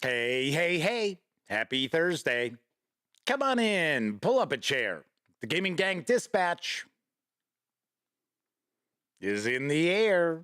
Hey, hey, hey. Happy Thursday. Come on in, pull up a chair. The Gaming Gang Dispatch is in the air.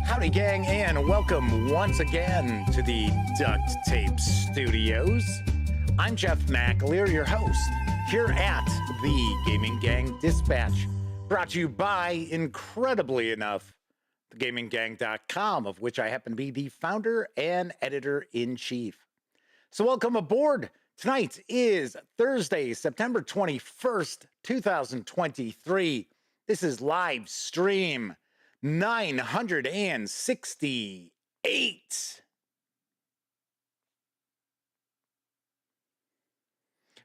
Howdy, gang, and welcome once again to the Duct Tape Studios. I'm Jeff McAleer, your host, here at the Gaming Gang Dispatch, brought to you by, incredibly enough, thegaminggang.com, of which I happen to be the founder and editor-in-chief. So welcome aboard. Tonight is Thursday, September 21st, 2023. This is live stream 968.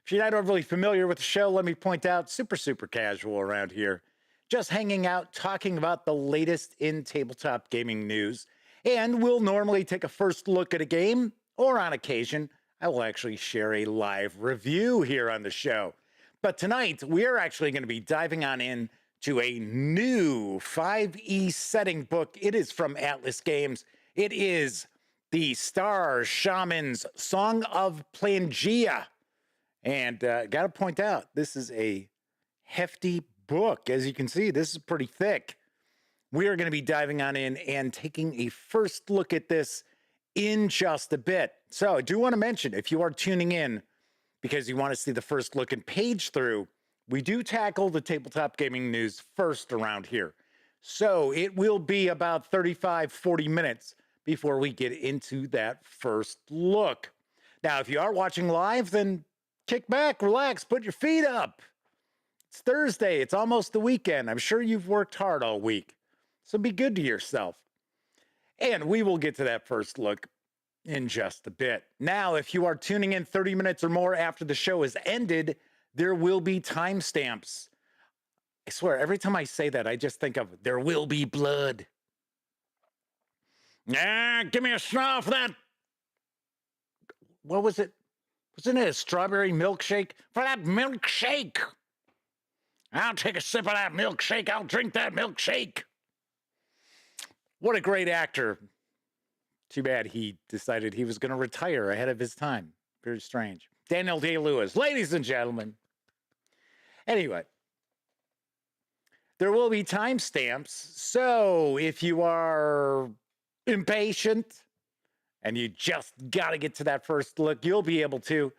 If you're not overly familiar with the show, let me point out, super casual around here. Just hanging out, talking about the latest in tabletop gaming news. And we'll normally take a first look at a game, or on occasion, I will actually share a live review here on the show. But tonight, we're actually going to be diving on in to a new 5e setting book. It is from Atlas Games. It is the Star-Shaman's Song of Planegea. And got to point out, this is a hefty book. As you can see, this is pretty thick. We are going to be diving on in and taking a first look at this in just a bit. So I do want to mention, if you are tuning in because you want to see the first look and page through, we do tackle the tabletop gaming news first around here. So it will be about 35-40 minutes before we get into that first look. Now, if you are watching live, then kick back, relax, put your feet up. It's Thursday. It's almost the weekend. I'm sure you've worked hard all week. So be good to yourself. And we will get to that first look in just a bit. Now, if you are tuning in 30 minutes or more after the show has ended, there will be timestamps. I swear, every time I say that, I just think of there will be blood. Give me a straw for that. What was it? Wasn't it a strawberry milkshake? For that milkshake. I'll take a sip of that milkshake. I'll drink that milkshake. What a great actor. Too bad he decided he was going to retire ahead of his time. Very strange. Daniel Day-Lewis, ladies and gentlemen. Anyway, there will be timestamps, so if you are impatient and you just got to get to that first look, you'll be able to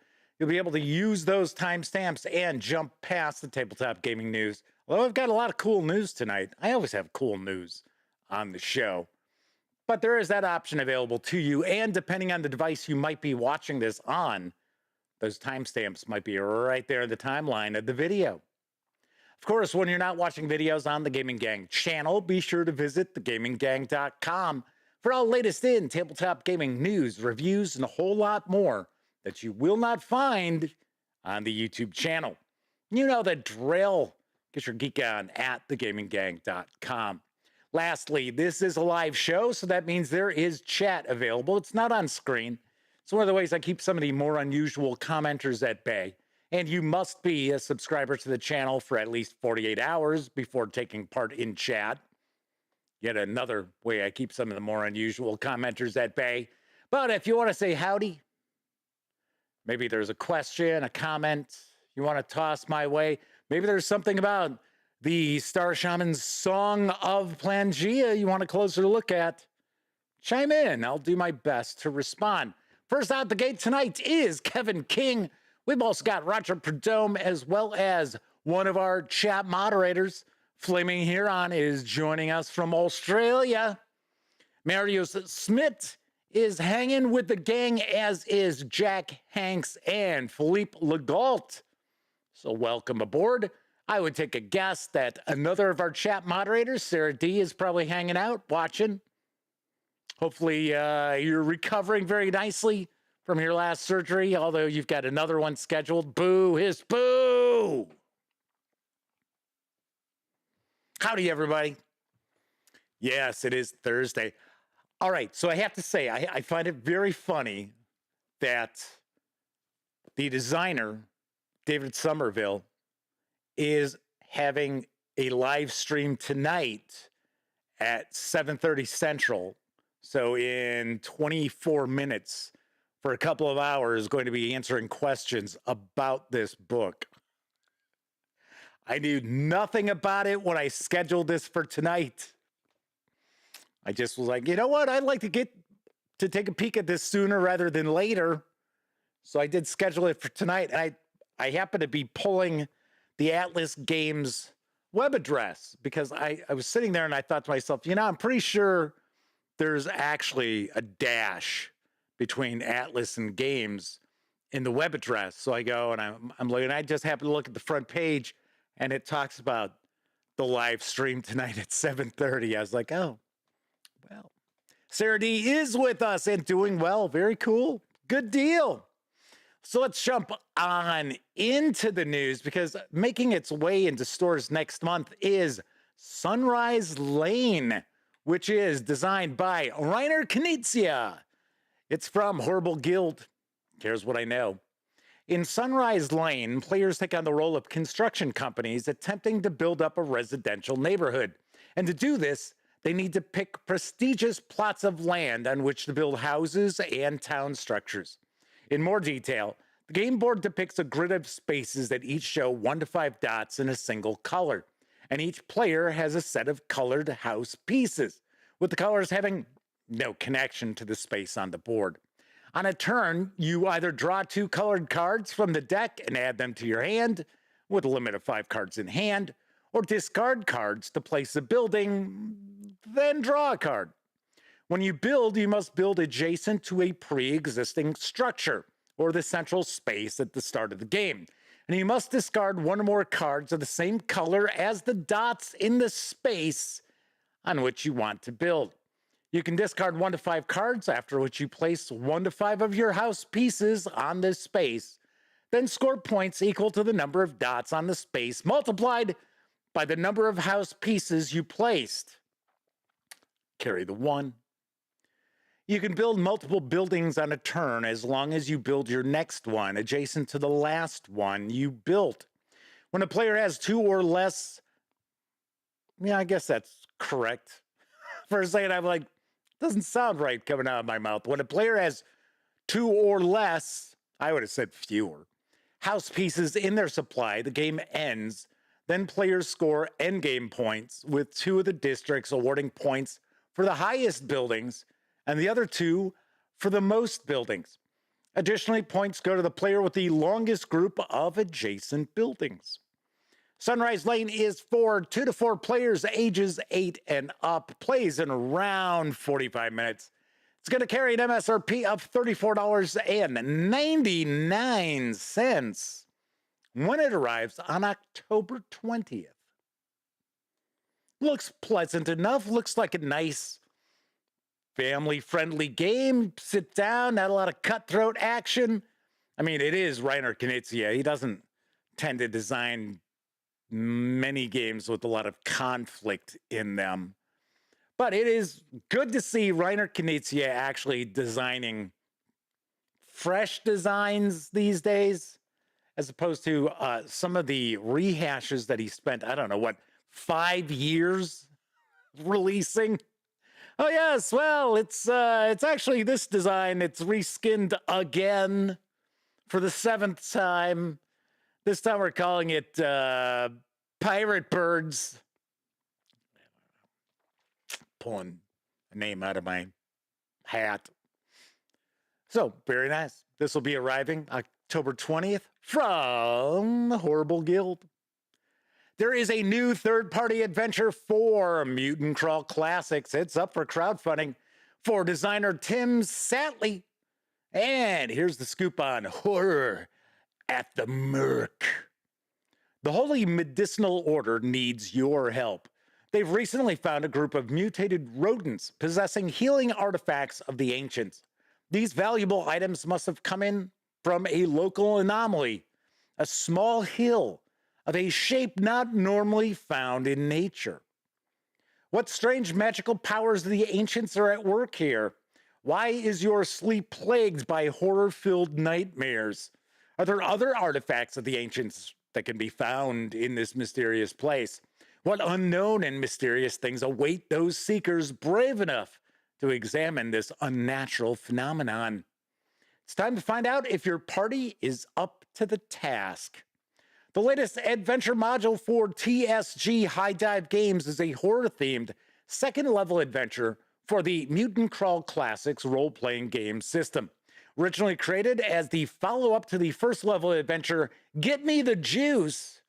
use those timestamps and jump past the tabletop gaming news. Although I've got a lot of cool news tonight. I always have cool news on the show. But there is that option available to you, and depending on the device you might be watching this on, those timestamps might be right there in the timeline of the video. Of course, when you're not watching videos on the Gaming Gang channel, be sure to visit thegaminggang.com for all latest in tabletop gaming news, reviews, and a whole lot more that you will not find on the YouTube channel. You know the drill. Get your geek on at thegaminggang.com. Lastly, this is a live show, so that means there is chat available. It's not on screen. It's one of the ways I keep some of the more unusual commenters at bay. And you must be a subscriber to the channel for at least 48 hours before taking part in chat. Yet another way I keep some of the more unusual commenters at bay. But if you want to say howdy, maybe there's a question, a comment you want to toss my way. Maybe there's something about the Star-Shaman's Song of Planegea you want a closer look at. Chime in. I'll do my best to respond. First out the gate tonight is Kevin King. We've also got Roger Perdome, as well as one of our chat moderators. Flaming Huron is joining us from Australia. Marius Smith is hanging with the gang, as is Jack Hanks and Philippe Legault. So welcome aboard. I would take a guess that another of our chat moderators, Sarah D, is probably hanging out, watching. Hopefully you're recovering very nicely from your last surgery, although you've got another one scheduled. Boo, hiss, boo! Howdy, everybody. Yes, it is Thursday. All right, so I have to say, I find it very funny that the designer, David Somerville, is having a live stream tonight at 7:30 Central. So in 24 minutes, for a couple of hours, going to be answering questions about this book. I knew nothing about it when I scheduled this for tonight. I just was like, you know what? I'd like to get to take a peek at this sooner rather than later. So I did schedule it for tonight. And I happened to be pulling the Atlas Games web address because I was sitting there and I thought to myself, you know, I'm pretty sure there's actually a dash between Atlas and Games in the web address. So I go and I'm looking, I just happen to look at the front page and it talks about the live stream tonight at 7:30. I was like, oh, well, Sarah D is with us and doing well. Very cool. Good deal. So let's jump on into the news because making its way into stores next month is Sunrise Lane, which is designed by Reiner Knizia. It's from Horrible Guild. Here's what I know. In Sunrise Lane, players take on the role of construction companies attempting to build up a residential neighborhood. And to do this, they need to pick prestigious plots of land on which to build houses and town structures. In more detail, the game board depicts a grid of spaces that each show 1 to 5 dots in a single color, and each player has a set of colored house pieces, with the colors having no connection to the space on the board. On a turn, you either draw 2 colored cards from the deck and add them to your hand, with a limit of 5 cards in hand, or discard cards to place a building, then draw a card. When you build, you must build adjacent to a pre-existing structure, or the central space at the start of the game. And you must discard 1 or more cards of the same color as the dots in the space on which you want to build. You can discard 1 to 5 cards, after which you place 1 to 5 of your house pieces on this space, then score points equal to the number of dots on the space multiplied by the number of house pieces you placed. Carry the 1. You can build multiple buildings on a turn as long as you build your next one adjacent to the last one you built. When a player has 2 or less, yeah, I guess that's correct. For a second, I'm like, doesn't sound right coming out of my mouth. When a player has 2 or less, I would have said fewer, house pieces in their supply, the game ends. Then players score endgame points, with 2 of the districts awarding points for the highest buildings and the other 2 for the most buildings. Additionally, points go to the player with the longest group of adjacent buildings. Sunrise Lane is for 2 to 4 players, ages 8 and up, plays in around 45 minutes. It's going to carry an MSRP of $34.99 when it arrives on October 20th. Looks pleasant enough, looks like a nice family-friendly game. Sit down, not a lot of cutthroat action. I mean, it is Reiner Knizia. He doesn't tend to design many games with a lot of conflict in them. But it is good to see Reiner Knizia actually designing fresh designs these days, as opposed to some of the rehashes that he spent, I don't know, what, 5 years releasing? Oh yes, well, it's actually this design. It's reskinned again for the 7th time. This time we're calling it Pirate Birds. Pulling a name out of my hat. So, very nice. This will be arriving October 20th from Horrible Guild. There is a new third-party adventure for Mutant Crawl Classics. It's up for crowdfunding for designer Tim Satterly. And here's the scoop on horror at the Merc. The Holy Medicinal Order needs your help. They've recently found a group of mutated rodents possessing healing artifacts of the ancients. These valuable items must have come in from a local anomaly, a small hill of a shape not normally found in nature. What strange magical powers of the ancients are at work here? Why is your sleep plagued by horror-filled nightmares? Are there other artifacts of the ancients that can be found in this mysterious place? What unknown and mysterious things await those seekers brave enough to examine this unnatural phenomenon? It's time to find out if your party is up to the task. The latest adventure module for TSG High Dive Games is a horror-themed second-level adventure for the Mutant Crawl Classics role-playing game system. Originally created as the follow-up to the first-level adventure, Get Me the Juice,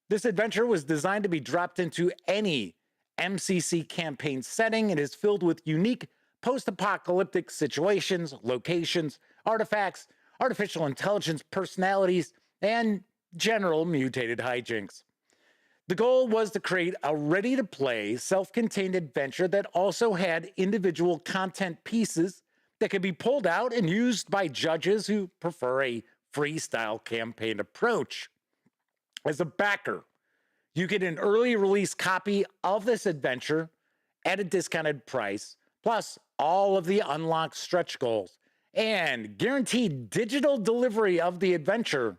this adventure was designed to be dropped into any MCC campaign setting and is filled with unique post-apocalyptic situations, locations, artifacts, artificial intelligence personalities, and general mutated hijinks. The goal was to create a ready-to-play, self-contained adventure that also had individual content pieces that could be pulled out and used by judges who prefer a freestyle campaign approach. As a backer, you get an early release copy of this adventure at a discounted price, plus all of the unlocked stretch goals, and guaranteed digital delivery of the adventure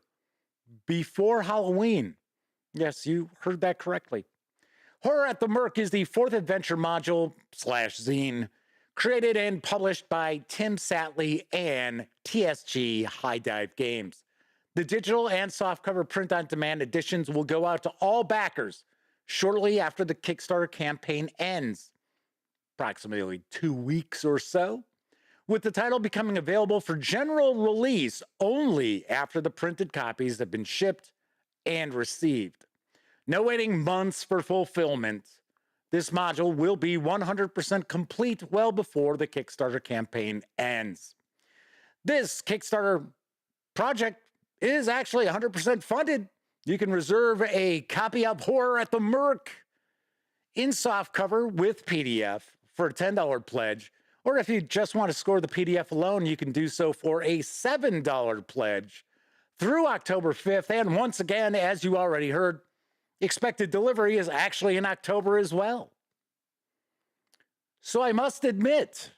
before Halloween. Yes, you heard that correctly. Horror at the Merc is the fourth adventure module / zine created and published by Tim Satterly and TSG High Dive Games. The digital and softcover print-on-demand editions will go out to all backers shortly after the Kickstarter campaign ends, approximately 2 weeks or so, with the title becoming available for general release only after the printed copies have been shipped and received. No waiting months for fulfillment. This module will be 100% complete well before the Kickstarter campaign ends. This Kickstarter project is actually 100% funded. You can reserve a copy of Horror at the Merc in softcover with PDF for a $10 pledge, or if you just want to score the PDF alone, you can do so for a $7 pledge through October 5th. And once again, as you already heard, expected delivery is actually in October as well. So I must admit,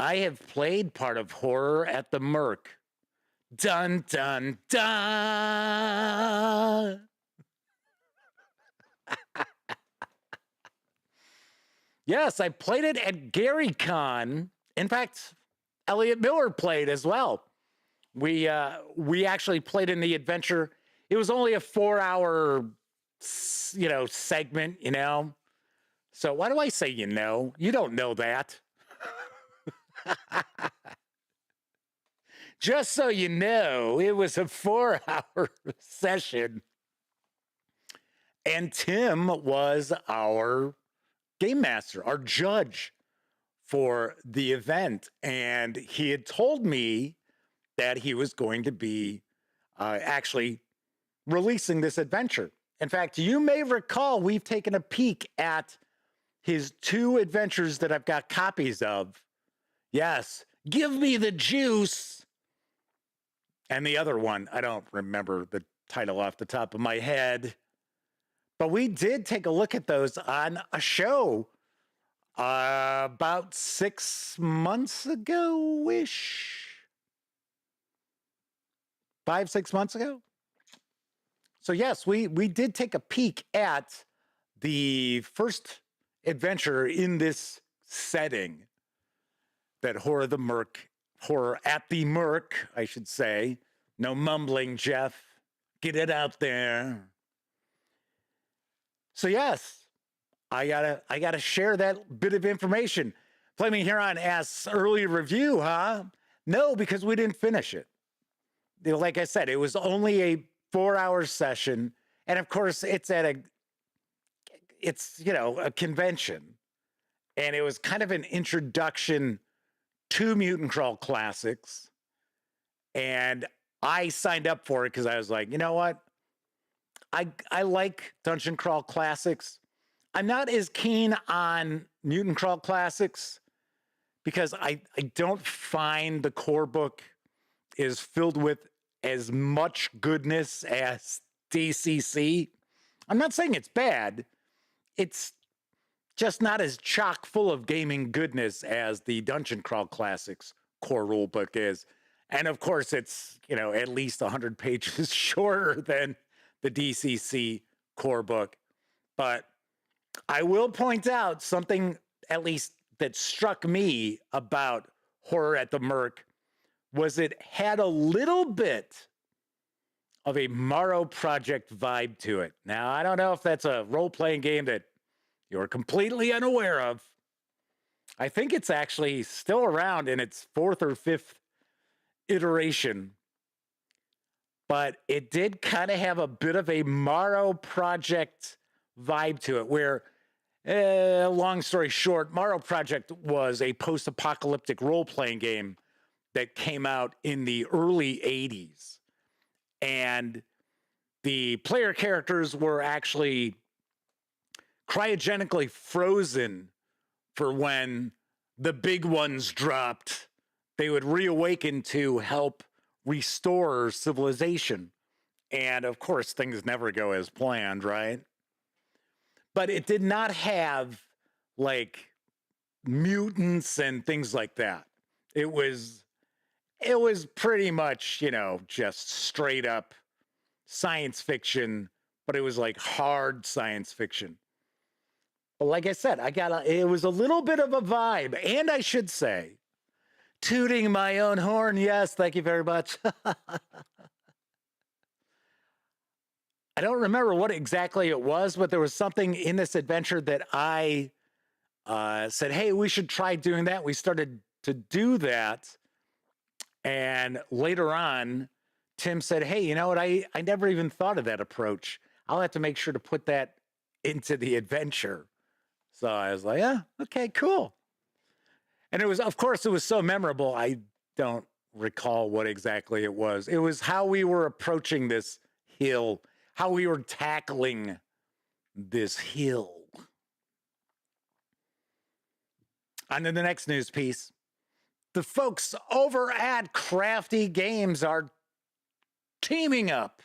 I have played part of Horror at the Merc. Dun, dun, dun. Yes, I played it at GaryCon. In fact, Elliot Miller played as well. We actually played in the adventure. It was only a 4-hour, segment, So why do I say you know? You don't know that. Just so you know, it was a 4-hour session. And Tim was our game master, our judge for the event. And he had told me that he was going to be actually releasing this adventure. In fact, you may recall we've taken a peek at his 2 adventures that I've got copies of. Yes, Give Me the Juice. And the other one, I don't remember the title off the top of my head. But we did take a look at those on a show about 6 months ago-ish. 5, 6 months ago. So yes, we did take a peek at the first adventure in this setting that Horror at the Merc, I should say. No mumbling, Jeff. Get it out there. So yes, I gotta share that bit of information. Flaming Huron asks, early review, huh? No, because we didn't finish it. Like I said, it was only a 4-hour session, and of course, it's a convention, and it was kind of an introduction to Mutant Crawl Classics, and I signed up for it because I was like, you know what? I like Dungeon Crawl Classics. I'm not as keen on Mutant Crawl Classics because I don't find the core book is filled with as much goodness as DCC. I'm not saying it's bad. It's just not as chock full of gaming goodness as the Dungeon Crawl Classics core rule book is. And of course, it's, at least 100 pages shorter than the DCC core book. But I will point out something, at least that struck me about Horror at the Merc, was it had a little bit of a Morrow Project vibe to it. Now, I don't know if that's a role-playing game that you're completely unaware of. I think it's actually still around in its 4th or 5th iteration. But it did kind of have a bit of a Morrow Project vibe to it, where, long story short, Morrow Project was a post-apocalyptic role-playing game that came out in the early 80s. And the player characters were actually cryogenically frozen for when the big ones dropped. They would reawaken to help restore civilization. And of course, things never go as planned, right? But it did not have like mutants and things like that. It was pretty much, just straight up science fiction, but it was like hard science fiction. But like I said, it was a little bit of a vibe. And I should say, tooting my own horn, yes, thank you very much. I don't remember what exactly it was, but there was something in this adventure that I said, hey, we should try doing that. We started to do that. And later on, Tim said, hey, you know what? I never even thought of that approach. I'll have to make sure to put that into the adventure. So I was like, yeah, okay, cool. And it was, of course, it was so memorable. I don't recall what exactly it was. It was how we were approaching this hill, how we were tackling this hill. On to the next news piece. The folks over at Crafty Games are teaming up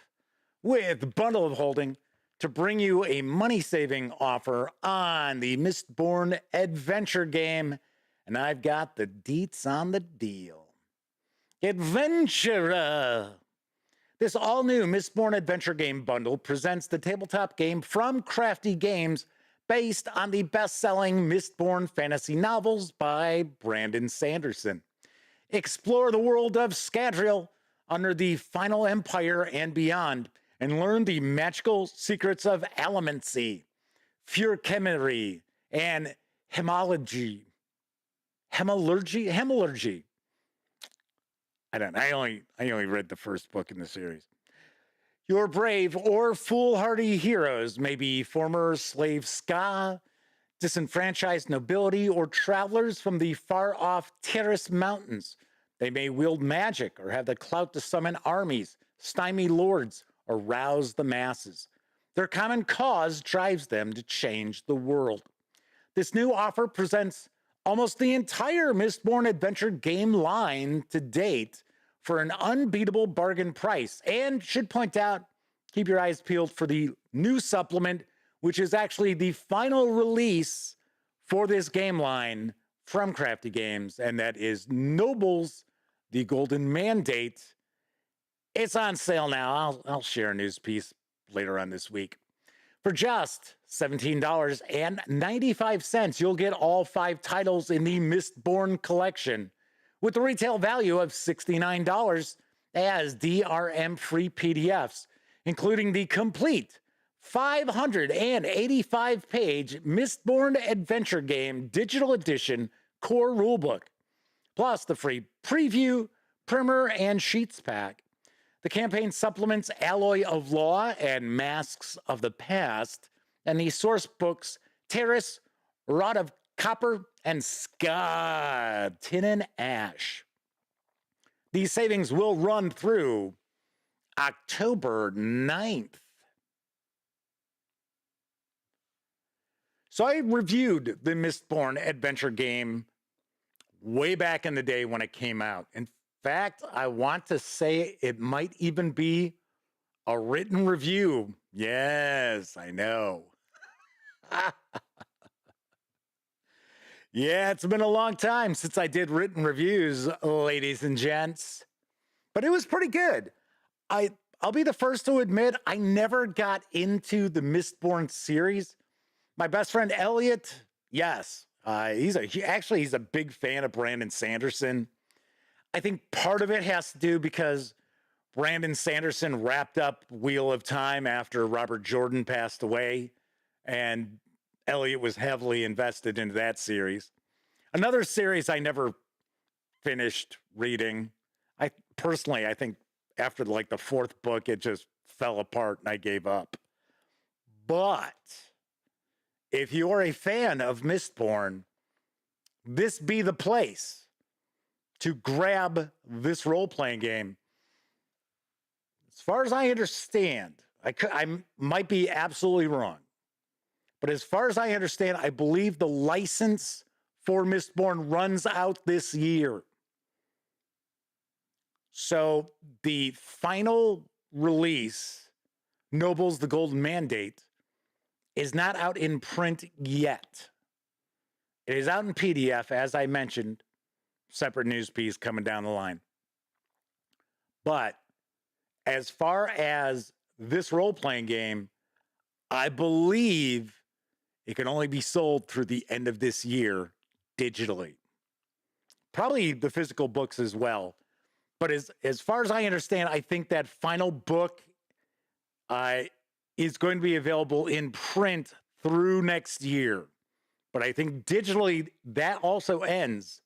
with Bundle of Holding to bring you a money-saving offer on the Mistborn adventure game. And I've got the deets on the deal. Adventure! This all-new Mistborn adventure game bundle presents the tabletop game from Crafty Games based on the best-selling Mistborn fantasy novels by Brandon Sanderson. Explore the world of Scadrial under the Final Empire and beyond, and learn the magical secrets of allomancy, furchemery, and hemology. Hemallurgy. I don't know. I only read the first book in the series. Your brave or foolhardy heroes may be former slave ska, disenfranchised nobility, or travelers from the far-off Terrace Mountains. They may wield magic or have the clout to summon armies, stymie lords, or rouse the masses. Their common cause drives them to change the world. This new offer presents almost the entire Mistborn adventure game line to date for an unbeatable bargain price. And should point out, keep your eyes peeled for the new supplement, which is actually the final release for this game line from Crafty Games, and that is Nobles, the Golden Mandate. It's on sale now. I'll share a news piece later on this week. For just $17.95, you'll get all 5 titles in the Mistborn collection, with the retail value of $69 as DRM-free PDFs, including the complete 585-page Mistborn Adventure Game Digital Edition Core Rulebook, plus the free preview, primer, and sheets pack. The campaign supplements Alloy of Law and Masks of the Past, and the source books Terrace, Rod of Copper, and Ska, Tin and Ash. These savings will run through October 9th. So I reviewed the Mistborn adventure game way back in the day when it came out. In fact, I want to say it might even be a written review. Yes, I know. Yeah, it's been a long time since I did written reviews, ladies and gents. But it was pretty good. I'll be the first to admit I never got into the Mistborn series. My best friend Elliot, yes, he's a big fan of Brandon Sanderson. I think part of it has to do because Brandon Sanderson wrapped up Wheel of Time after Robert Jordan passed away, and Elliot was heavily invested into that series. Another series I never finished reading. I think after like the fourth book, it just fell apart and I gave up. But if you are a fan of Mistborn, this be the place to grab this role-playing game. As far as I understand, I might be absolutely wrong, but as far as I understand, I believe the license for Mistborn runs out this year. So the final release, Nobles the Golden Mandate, is not out in print yet. It is out in PDF, as I mentioned, separate news piece coming down the line. But as far as this role-playing game, I believe it can only be sold through the end of this year digitally. Probably the physical books as well. But as far as I understand, I think that final book is going to be available in print through next year. But I think digitally, that also ends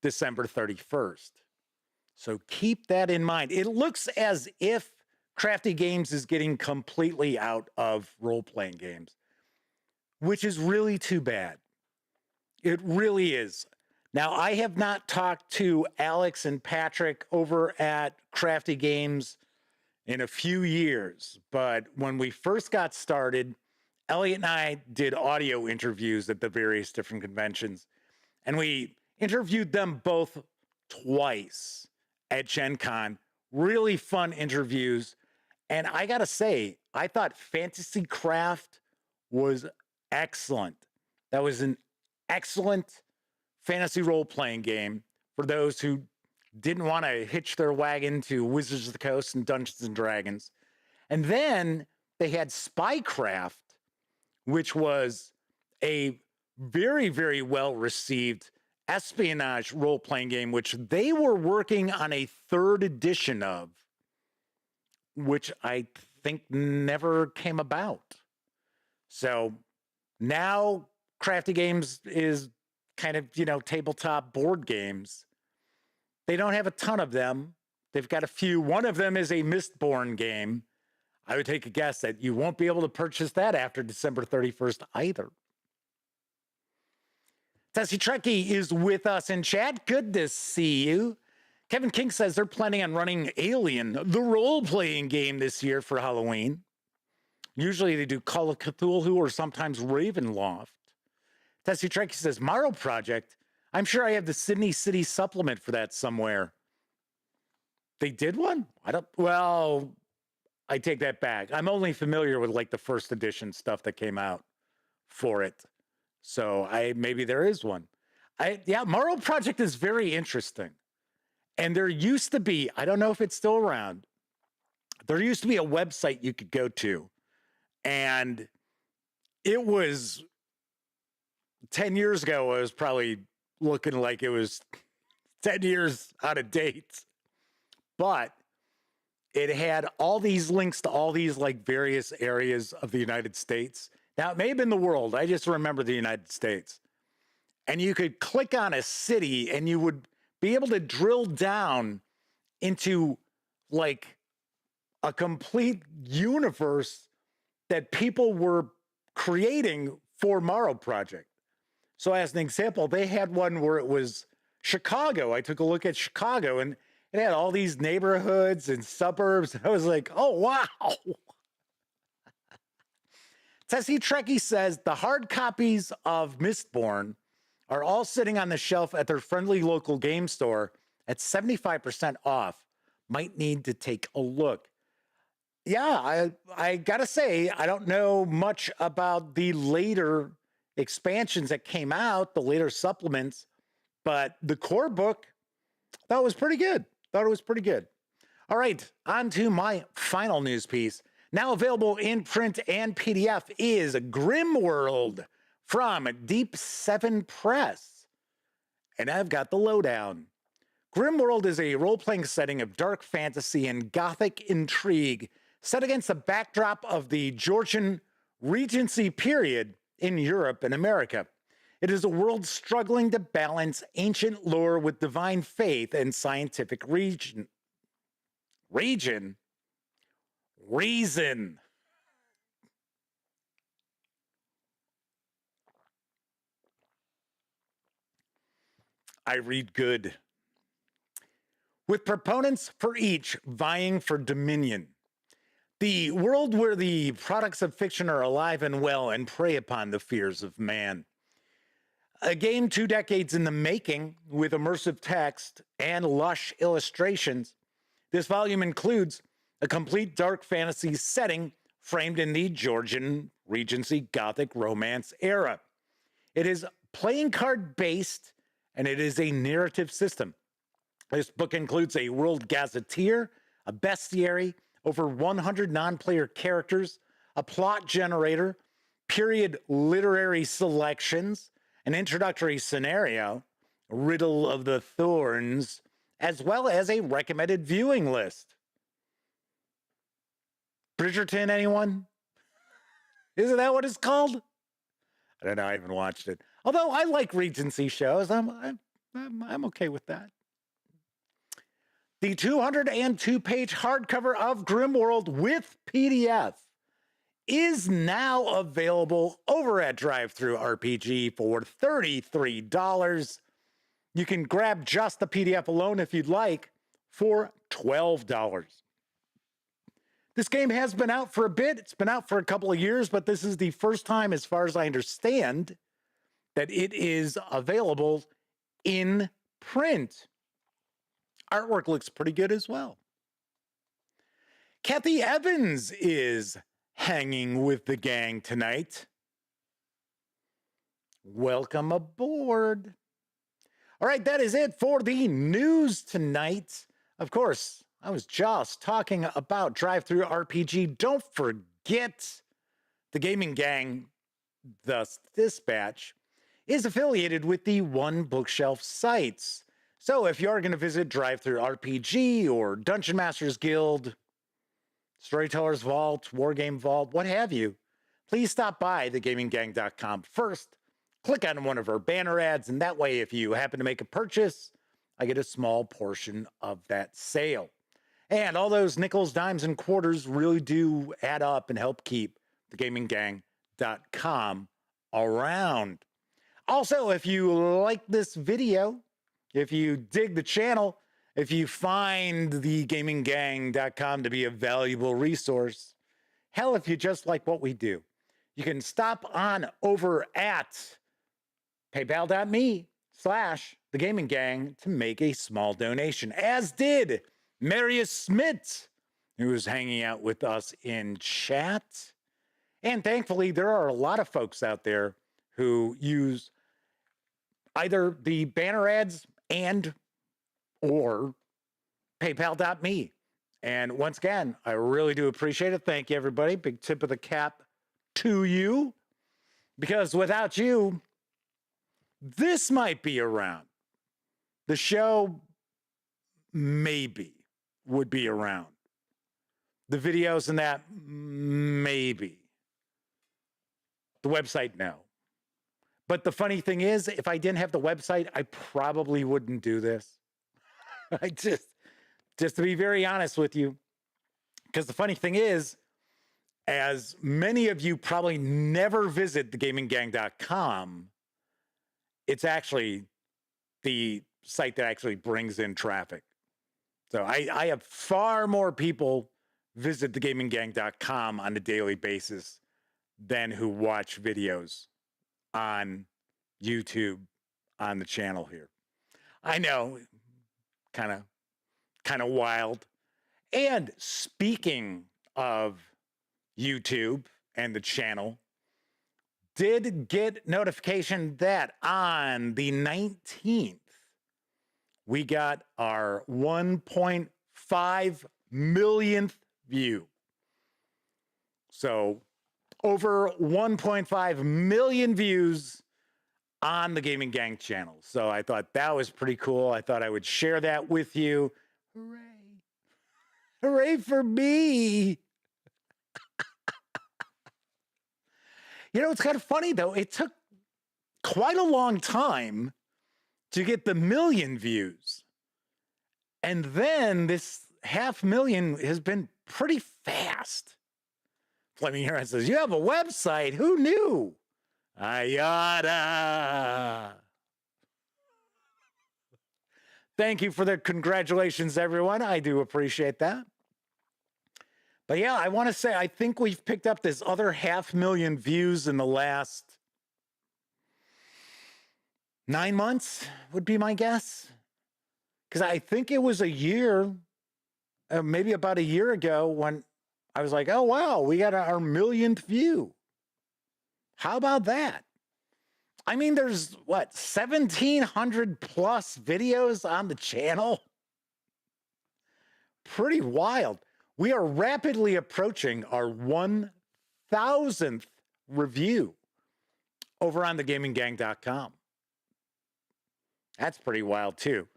December 31st. So keep that in mind. It looks as if Crafty Games is getting completely out of role-playing games, which is really too bad. It really is. Now, I have not talked to Alex and Patrick over at Crafty Games in a few years, but when we first got started, Elliot and I did audio interviews at the various different conventions, and we interviewed them both twice at Gen Con. Really fun interviews. And I got to say, I thought Fantasy Craft was excellent. That was an excellent fantasy role-playing game for those who didn't want to hitch their wagon to Wizards of the Coast and Dungeons and Dragons. And then they had Spycraft, which was a very, very well-received espionage role-playing game, which they were working on a third edition of, which I think never came about. So now Crafty Games is kind of, tabletop board games. They don't have a ton of them. They've got a few. One of them is a Mistborn game. I would take a guess that you won't be able to purchase that after December 31st either. Tessie Trekkie is with us in chat. Good to see you. Kevin King says they're planning on running Alien, the role-playing game, this year for Halloween. Usually they do Call of Cthulhu or sometimes Ravenloft. Tessie Trekkie says, Morrow Project. I'm sure I have the Sydney City supplement for that somewhere. They did one? I take that back. I'm only familiar with like the first edition stuff that came out for it. So maybe there is one. Morrow Project is very interesting. And there used to be, I don't know if it's still around, there used to be a website you could go to. And it was 10 years ago, it was probably looking like it was 10 years out of date. But it had all these links to all these like various areas of the United States. Now, it may have been the world. I just remember the United States. And you could click on a city and you would be able to drill down into like a complete universe that people were creating for Morrow Project. So as an example, they had one where it was Chicago. I took a look at Chicago and it had all these neighborhoods and suburbs. I was like, oh, wow. Tessie Trekkie says the hard copies of Mistborn are all sitting on the shelf at their friendly local game store at 75% off. Might need to take a look. Yeah, I gotta say, I don't know much about the later expansions that came out, the later supplements, but the core book, that was pretty good. Thought it was pretty good. All right, on to my final news piece. Now available in print and PDF is Grimworld from Deep 7 Press. And I've got the lowdown. Grimworld is a role-playing setting of dark fantasy and gothic intrigue set against the backdrop of the Georgian Regency period in Europe and America. It is a world struggling to balance ancient lore with divine faith and scientific reason. I read good. With proponents for each vying for dominion. The world where the products of fiction are alive and well and prey upon the fears of man. A game 2 decades in the making with immersive text and lush illustrations, this volume includes a complete dark fantasy setting framed in the Georgian Regency Gothic Romance era. It is playing card based and it is a narrative system. This book includes a world gazetteer, a bestiary, over 100 non-player characters, a plot generator, period literary selections, an introductory scenario, Riddle of the Thorns, as well as a recommended viewing list. Bridgerton, anyone? Isn't that what it's called? I don't know, I haven't watched it. Although I like Regency shows, I'm okay with that. The 202-page hardcover of Grimworld with PDF is now available over at DriveThruRPG for $33. You can grab just the PDF alone if you'd like for $12. This game has been out for a bit. It's been out for a couple of years, but this is the first time, as far as I understand, that it is available in print. Artwork looks pretty good as well. Kathy Evans is hanging with the gang tonight. Welcome aboard. All right, that is it for the news tonight. Of course, I was just talking about DriveThruRPG. Don't forget the gaming gang, thus Dispatch, is affiliated with the One Bookshelf sites. So if you are going to visit DriveThruRPG or Dungeon Masters Guild, Storyteller's Vault, Wargame Vault, what have you, please stop by thegaminggang.com first. Click on one of our banner ads, and that way, if you happen to make a purchase, I get a small portion of that sale. And all those nickels, dimes, and quarters really do add up and help keep thegaminggang.com around. Also, if you like this video, if you dig the channel, if you find thegaminggang.com to be a valuable resource, hell, if you just like what we do, you can stop on over at paypal.me/thegaminggang to make a small donation, as did Marius Smith, who was hanging out with us in chat. And thankfully, there are a lot of folks out there who use either the banner ads and or paypal.me. And once again, I really do appreciate it. Thank you, everybody. Big tip of the cap to you. Because without you, this might be around. The show maybe would be around. The videos and that, maybe. The website, no. But the funny thing is, if I didn't have the website, I probably wouldn't do this. I just to be very honest with you, because the funny thing is, as many of you probably never visit thegaminggang.com, it's actually the site that actually brings in traffic. So I have far more people visit thegaminggang.com on a daily basis than who watch videos on YouTube on the channel here. I know, kind of wild. And speaking of YouTube and the channel, did get notification that on the 19th, we got our 1.5 millionth view. So over 1.5 million views on the Gaming Gang channel. So I thought that was pretty cool. I thought I would share that with you. Hooray. Hooray for me. You know, it's kind of funny, though. It took quite a long time to get the 1 million views. And then this 500,000 has been pretty fast. Flaming Heron says, you have a website. Who knew? Ayada. Thank you for the congratulations, everyone. I do appreciate that. But yeah, I want to say, I think we've picked up this other 500,000 views in the last 9 months, would be my guess. Because I think it was a year, maybe about a year ago, when I was like, oh, wow, we got our 1,000,000th view. How about that? I mean, there's, what, 1,700 plus videos on the channel? Pretty wild. We are rapidly approaching our 1,000th review over on thegaminggang.com. That's pretty wild, too.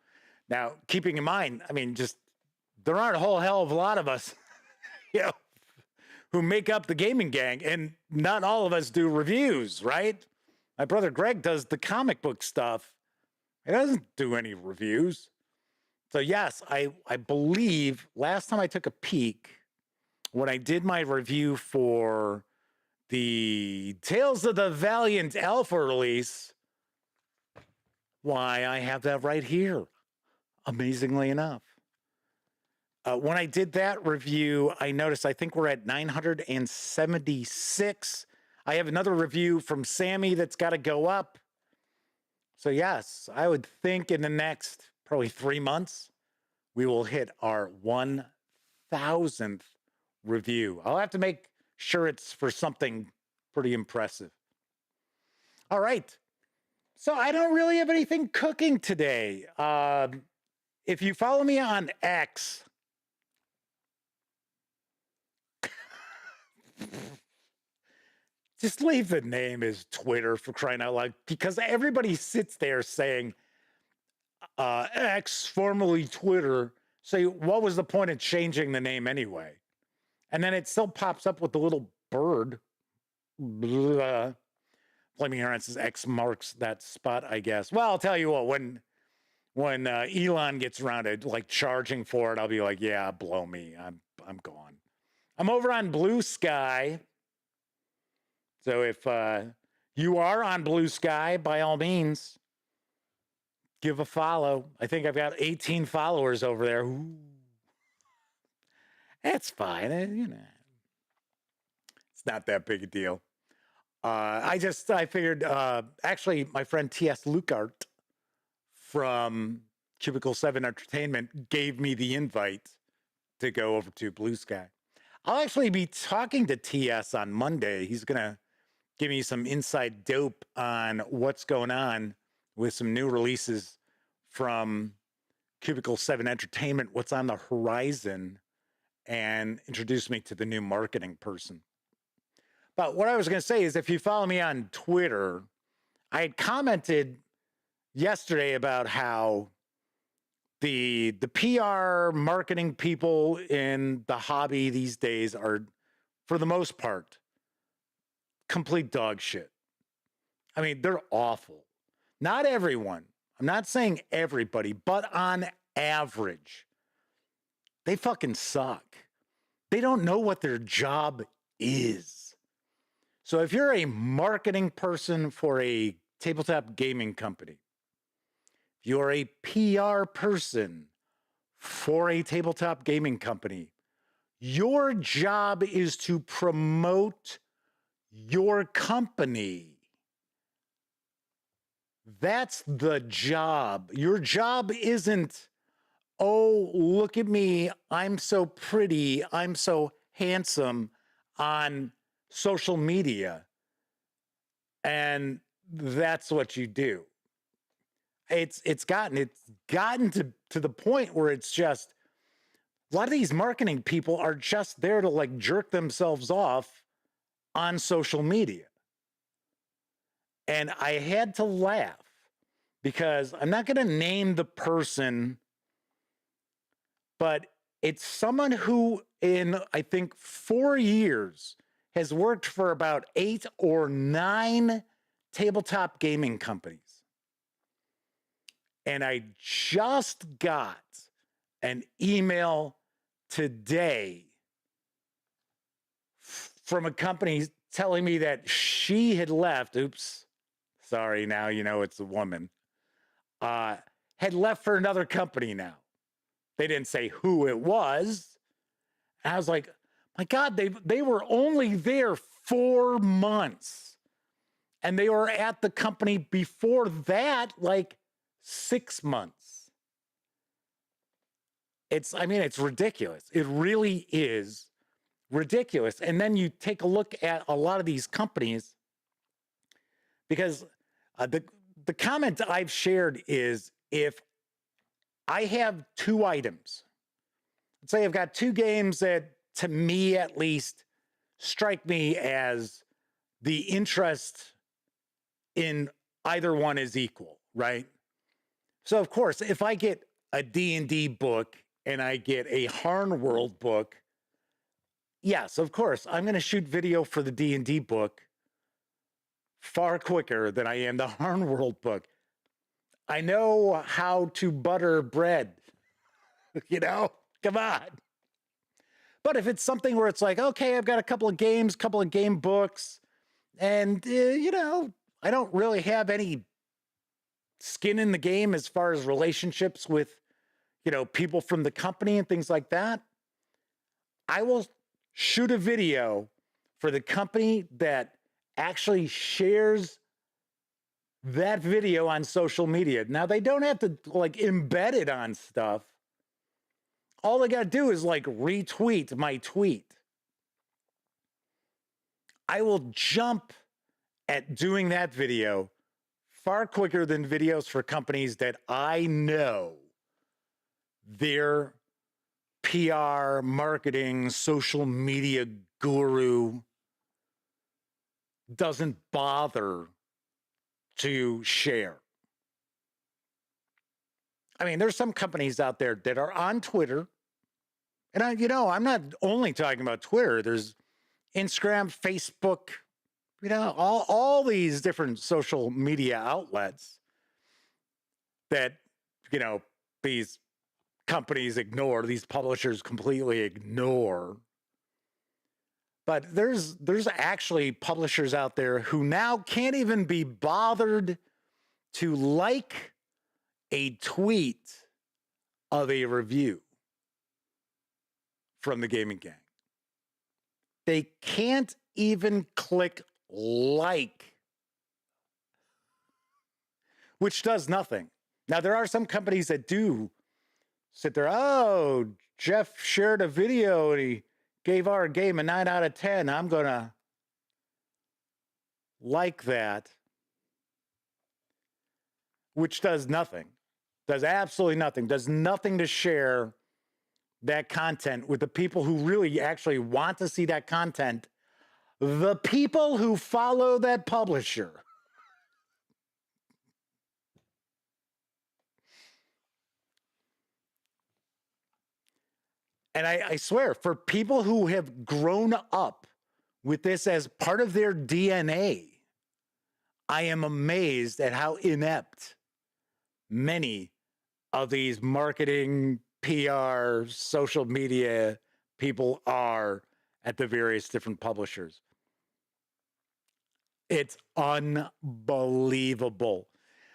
Now, keeping in mind, I mean, just there aren't a whole hell of a lot of us, you know, who make up the Gaming Gang, and not all of us do reviews, right? My brother Greg does the comic book stuff. He doesn't do any reviews. So yes, I believe last time I took a peek, when I did my review for the Tales of the Valiant Alpha release, why, I have that right here, amazingly enough. When I did that review, I noticed I think we're at 976. I have another review from Sammy that's got to go up. So yes, I would think in the next probably 3 months, we will hit our 1,000th review. I'll have to make sure it's for something pretty impressive. All right. So I don't really have anything cooking today. If you follow me on X, just leave the name as Twitter, for crying out loud, because everybody sits there saying X, formerly Twitter. So what was the point of changing the name anyway? And then it still pops up with the little bird. Blah. Flaming Heron says X marks that spot, I guess. Well, I'll tell you what, when Elon gets around to like charging for it, I'll be like, yeah, blow me. I'm gone. I'm over on Blue Sky. So if you are on Blue Sky, by all means, give a follow. I think I've got 18 followers over there. Ooh. That's fine. You know, it's not that big a deal. I figured, actually, my friend T.S. Lukart from Cubicle 7 Entertainment gave me the invite to go over to Blue Sky. I'll actually be talking to TS on Monday. He's going to give me some inside dope on what's going on with some new releases from Cubicle 7 Entertainment, what's on the horizon, and introduce me to the new marketing person. But what I was going to say is, if you follow me on Twitter, I had commented yesterday about how the PR marketing people in the hobby these days are, for the most part, complete dog shit. I mean, they're awful. Not everyone. I'm not saying everybody, but on average, they fucking suck. They don't know what their job is. So if you're a marketing person for a tabletop gaming company, if you're a PR person for a tabletop gaming company, your job is to promote your company. That's the job. Your job isn't, oh, look at me, I'm so pretty, I'm so handsome on social media. And that's what you do. It's gotten to the point where it's just a lot of these marketing people are just there to like jerk themselves off on social media. And I had to laugh because I'm not going to name the person, but it's someone who in, I think, 4 years has worked for about 8 or 9 tabletop gaming companies. And I just got an email today from a company telling me that she had left. Oops, sorry, now you know it's a woman. Had left for another company now. They didn't say who it was. And I was like, my God, they were only there 4 months. And they were at the company before that, like 6 months. It's ridiculous. It really is ridiculous. And then you take a look at a lot of these companies, because the comment I've shared is, if I have 2 items, let's say I've got 2 games that, to me at least, strike me as the interest in either one is equal, right? So of course, if I get a D&D book and I get a Harn World book, yes, of course, I'm going to shoot video for the D&D book far quicker than I am the Harn World book. I know how to butter bread, come on. But if it's something where it's like, okay, I've got a couple of games, couple of game books, and, I don't really have any skin in the game as far as relationships with, people from the company and things like that, I will shoot a video for the company that actually shares that video on social media. Now, they don't have to like embed it on stuff. All they got to do is like retweet my tweet. I will jump at doing that video far quicker than videos for companies that I know their PR, marketing, social media guru doesn't bother to share. I mean, there's some companies out there that are on Twitter, and I'm not only talking about Twitter. There's Instagram, Facebook, all these different social media outlets that, these companies ignore, these publishers completely ignore. But there's actually publishers out there who now can't even be bothered to like a tweet of a review from the gaming gang. They can't even click like, which does nothing. Now, there are some companies that do sit there, oh, Jeff shared a video and he gave our game a 9 out of 10. I'm going to like that, which does nothing, does absolutely nothing, does nothing to share that content with the people who really actually want to see that content, the people who follow that publisher. And I swear, for people who have grown up with this as part of their DNA, I am amazed at how inept many of these marketing, PR, social media people are at the various different publishers. It's unbelievable.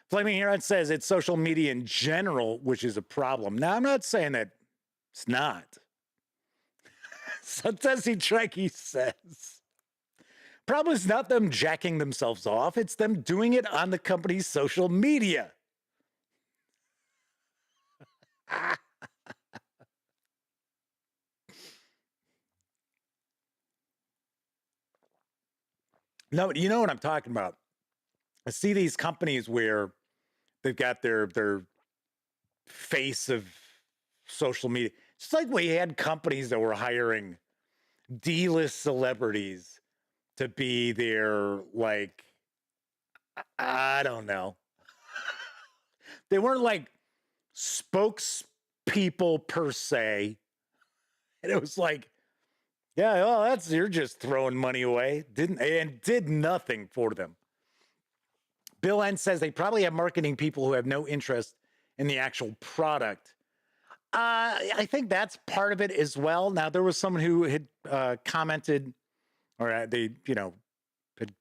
Flaming Heron says it's social media in general, which is a problem. Now, I'm not saying that it's not. Santesi Trekkie says, Problem is not them jacking themselves off. It's them doing it on the company's social media. No, you know what I'm talking about. I see these companies where they've got their face of social media. It's like we had companies that were hiring D-list celebrities to be their, like, I don't know. They weren't like spokespeople per se. And it was like, yeah, well, you're just throwing money away. Did nothing for them. Bill N says they probably have marketing people who have no interest in the actual product. I think that's part of it as well. Now, there was someone who had commented, or they, had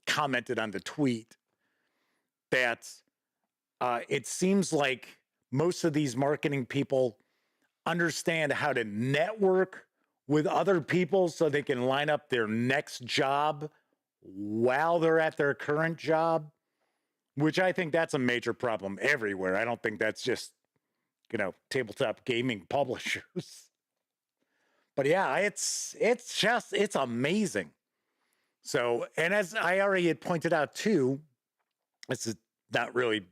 commented on the tweet that it seems like most of these marketing people understand how to network with other people so they can line up their next job while they're at their current job, which I think that's a major problem everywhere. I don't think that's just, tabletop gaming publishers. But yeah, it's amazing. So, and as I already had pointed out too, this is not really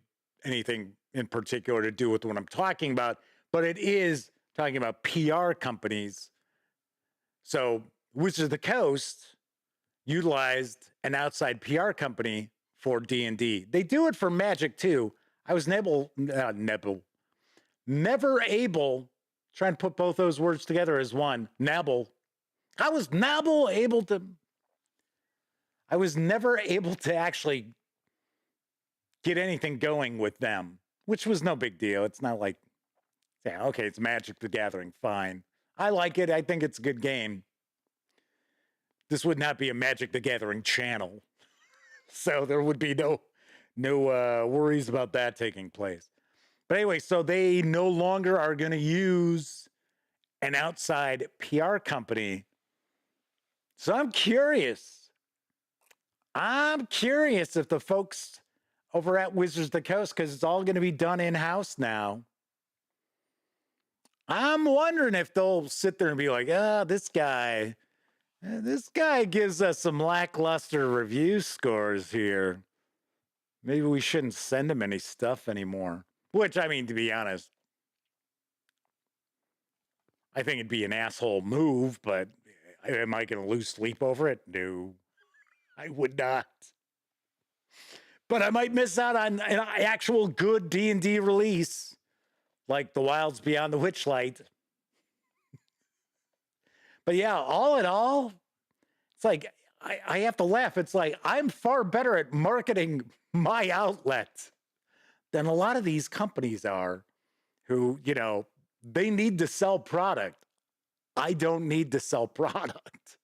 anything in particular to do with what I'm talking about, but it is talking about PR companies. So Wizards of the Coast utilized an outside PR company for D&D. They do it for Magic too. I was never able, trying to put both those words together as one, I was never able to actually get anything going with them, which was no big deal. It's not like, yeah, okay, it's Magic the Gathering, fine. I like it. I think it's a good game. This would not be a Magic the Gathering channel. So there would be no worries about that taking place. But anyway, so they no longer are going to use an outside PR company. So I'm curious if the folks over at Wizards of the Coast, because it's all going to be done in-house now, I'm wondering if they'll sit there and be like, this guy gives us some lackluster review scores here. Maybe we shouldn't send him any stuff anymore. Which, I mean, to be honest, I think it'd be an asshole move, but am I going to lose sleep over it? No, I would not. But I might miss out on an actual good D&D release, like The Wilds Beyond the Witchlight. But yeah, all in all, it's like, I have to laugh. It's like, I'm far better at marketing my outlet than a lot of these companies are who, they need to sell product. I don't need to sell product.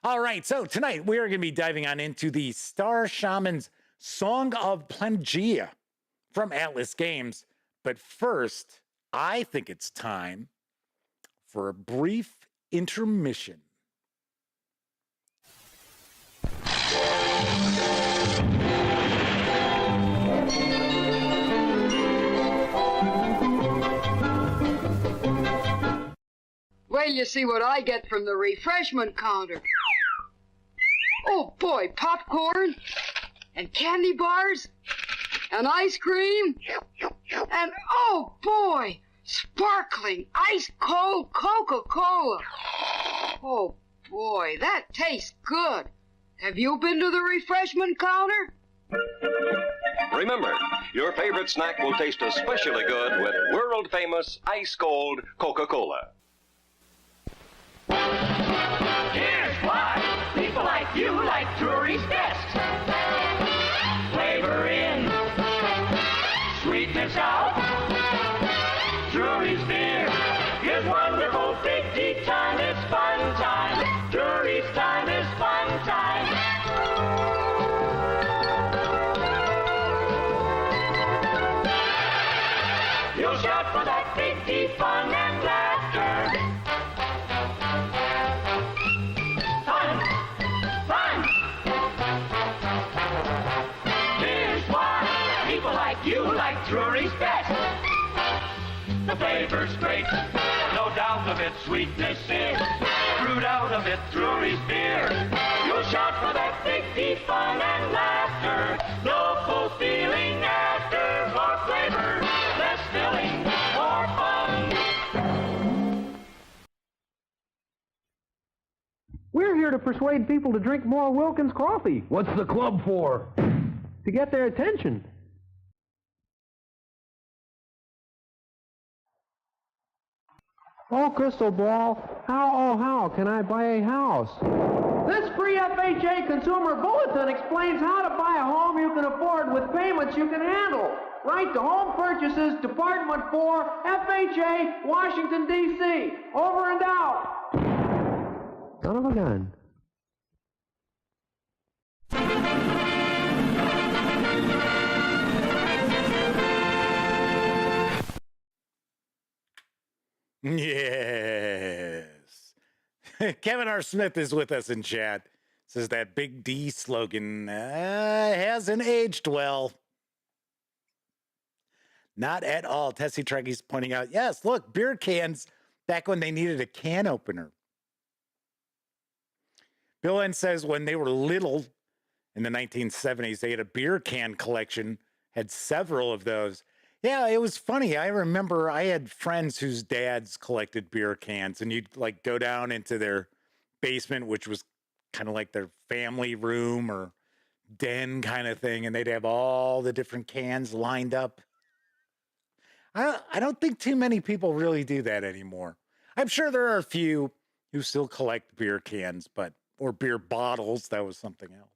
All right, so tonight we are going to be diving on into the Star-Shaman's Song of Planegea from Atlas Games. But first, I think it's time for a brief intermission. Wait till you see what I get from the refreshment counter. Oh boy, popcorn and candy bars and ice cream and oh boy, sparkling ice cold Coca-Cola. Oh boy, that tastes good. Have you been to the refreshment counter? Remember, your favorite snack will taste especially good with world-famous ice-cold Coca-Cola. Here's why people like you like Drury's best. Flavor in, sweetness out. Drury's beer is wonderful. Big tea time is fun time. Drury's time is fun time. You'll shout for that big tea fun and laughter. Drury's best. The flavor's great, no doubt of its sweetness is brewed out of it Drury's beer. You'll shout for that big deep fun and laughter. No full feeling after, more flavor, less filling, more fun. We're here to persuade people to drink more Wilkins coffee. What's the club for? To get their attention. Oh, Crystal Ball, how can I buy a house? This free FHA Consumer Bulletin explains how to buy a home you can afford with payments you can handle. Write to Home Purchases, Department 4, FHA, Washington, D.C. Over and out. Son of a gun. Yes. Kevin R. Smith is with us in chat. Says that Big D slogan hasn't aged well. Not at all. Tessie Trekkies pointing out, yes, look, beer cans back when they needed a can opener. Bill N says when they were little in the 1970s, they had a beer can collection, had several of those. Yeah, it was funny. I remember I had friends whose dads collected beer cans, and you'd like go down into their basement, which was kind of like their family room or den kind of thing, and they'd have all the different cans lined up. I don't think too many people really do that anymore. I'm sure there are a few who still collect beer cans, or beer bottles. That was something else.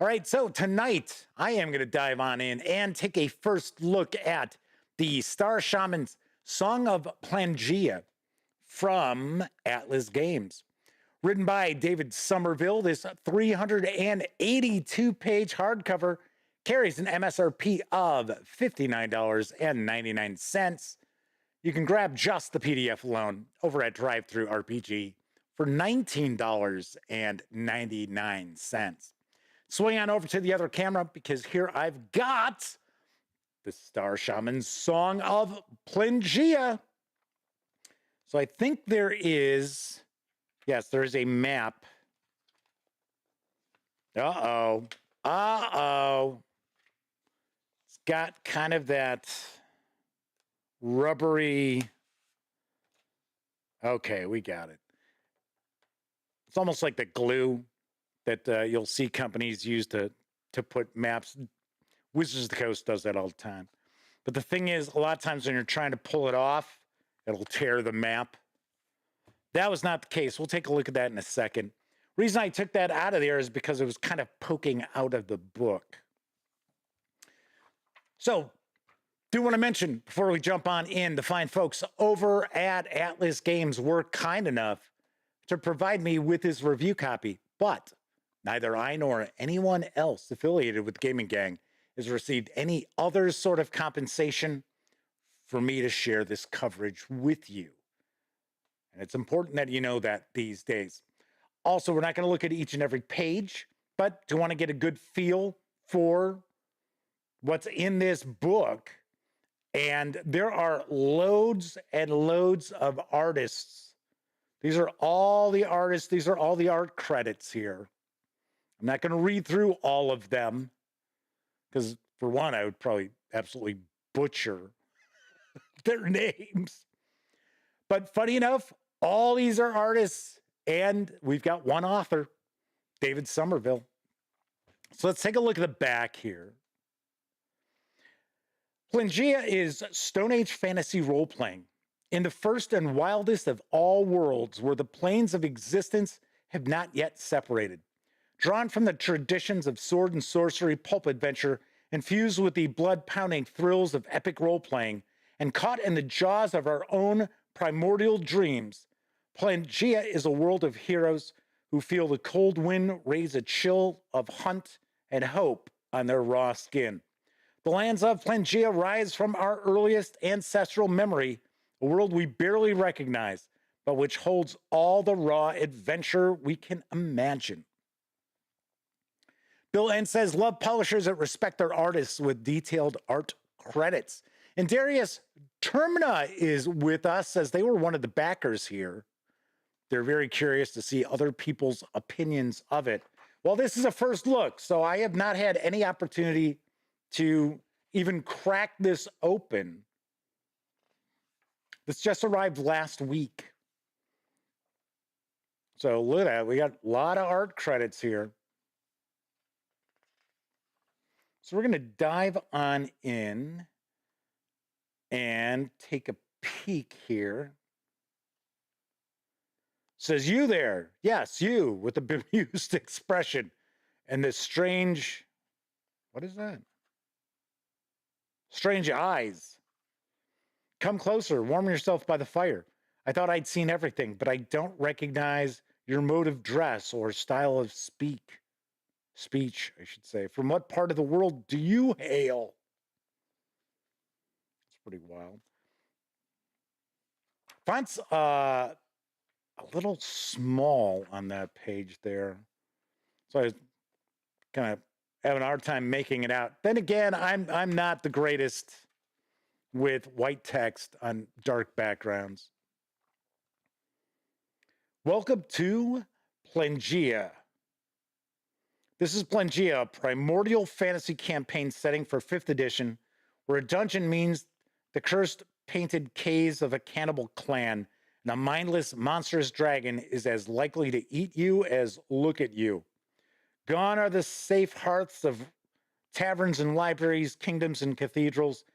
All right, so tonight I am going to dive on in and take a first look at the Star-Shaman's Song of Planegea from Atlas Games. Written by David Somerville, this 382-page hardcover carries an MSRP of $59.99. You can grab just the PDF alone over at DriveThruRPG for $19.99. Swing on over to the other camera because here I've got the Star-Shaman's Song of Planegea. So I think there is, yes, there is a map. Uh-oh. It's got kind of that rubbery, okay, we got it. It's almost like the glue that you'll see companies use to put maps. Wizards of the Coast does that all the time. But the thing is, a lot of times when you're trying to pull it off, it'll tear the map. That was not the case. We'll take a look at that in a second. Reason I took that out of there is because it was kind of poking out of the book. So, do want to mention, before we jump on in, the fine folks over at Atlas Games were kind enough to provide me with this review copy, but neither I nor anyone else affiliated with Gaming Gang has received any other sort of compensation for me to share this coverage with you. And it's important that you know that these days. Also, we're not going to look at each and every page, but to want to get a good feel for what's in this book. And there are loads and loads of artists. These are all the artists. These are all the art credits here. I'm not going to read through all of them because, for one, I would probably absolutely butcher their names. But funny enough, all these are artists, and we've got one author, David Somerville. So let's take a look at the back here. Planegea is Stone Age fantasy role-playing in the first and wildest of all worlds where the planes of existence have not yet separated. Drawn from the traditions of sword and sorcery pulp adventure, infused with the blood-pounding thrills of epic role-playing, and caught in the jaws of our own primordial dreams, Planegea is a world of heroes who feel the cold wind raise a chill of hunt and hope on their raw skin. The lands of Planegea rise from our earliest ancestral memory, a world we barely recognize, but which holds all the raw adventure we can imagine. Bill N says, love publishers that respect their artists with detailed art credits. And Darius Termina is with us, as they were one of the backers here. They're very curious to see other people's opinions of it. Well, this is a first look, so I have not had any opportunity to even crack this open. This just arrived last week. So look at that. We got a lot of art credits here. So we're going to dive on in and take a peek here. Says, you there. Yes, you, with a bemused expression and this strange, what is that? Strange eyes. Come closer, warm yourself by the fire. I thought I'd seen everything, but I don't recognize your mode of dress or style of speech, I should say. From what part of the world do you hail? It's pretty wild. Font's a little small on that page there. So I was kind of having a hard time making it out. Then again, I'm not the greatest with white text on dark backgrounds. Welcome to Planegea. This is Planegea, a primordial fantasy campaign setting for 5th edition, where a dungeon means the cursed painted caves of a cannibal clan, and a mindless, monstrous dragon is as likely to eat you as look at you. Gone are the safe hearths of taverns and libraries, kingdoms and cathedrals.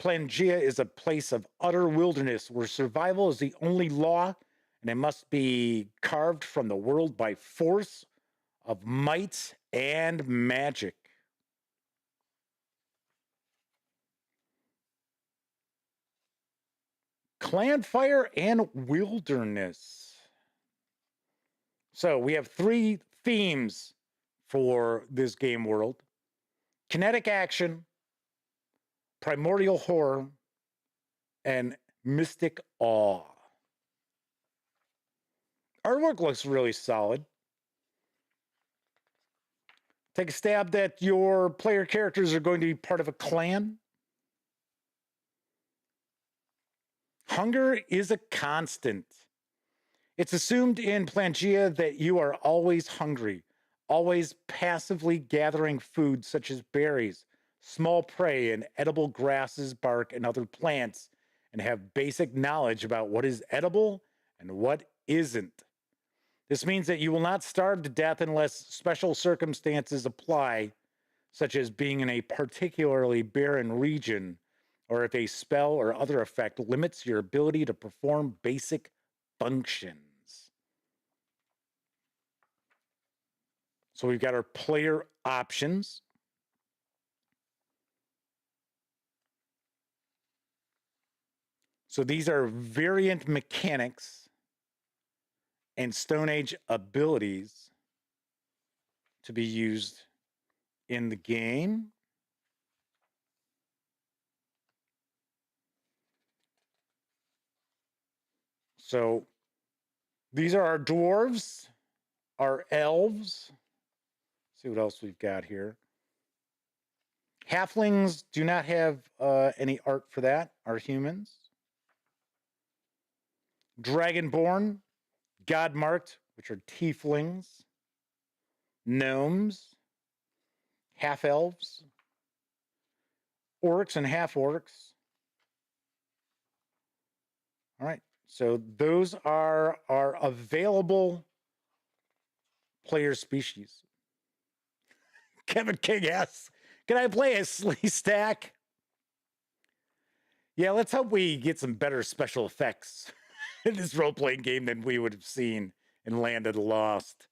Planegea is a place of utter wilderness where survival is the only law, and it must be carved from the world by force of might and magic. Clan fire and wilderness. So we have 3 themes for this game world: kinetic action, primordial horror, and mystic awe. Artwork looks really solid. Take a stab that your player characters are going to be part of a clan. Hunger is a constant. It's assumed in Planegea that you are always hungry, always passively gathering food such as berries, small prey, and edible grasses, bark, and other plants, and have basic knowledge about what is edible and what isn't. This means that you will not starve to death unless special circumstances apply, such as being in a particularly barren region, or if a spell or other effect limits your ability to perform basic functions. So we've got our player options. So these are variant mechanics and Stone Age abilities to be used in the game. So these are our dwarves, our elves. Let's see what else we've got here. Halflings do not have any art for that, are humans. Dragonborn, God-marked, which are tieflings, gnomes, half-elves, orcs and half-orcs. All right, so those are our available player species. Kevin King asks, can I play a Slee Stack? Yeah, let's hope we get some better special effects in this role-playing game than we would have seen in Land of the Lost.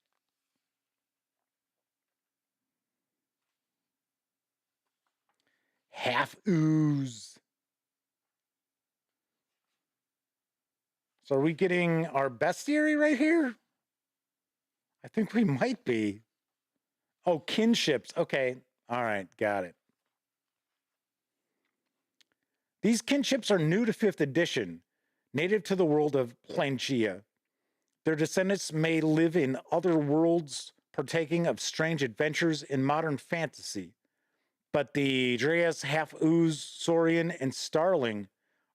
Half ooze. So are we getting our bestiary right here? I think we might be. Oh, kinships. Okay. All right. Got it. These kinships are new to 5th edition, native to the world of Planegea. Their descendants may live in other worlds, partaking of strange adventures in modern fantasy. But the Dreas, half-ooze, Saurian, and Starling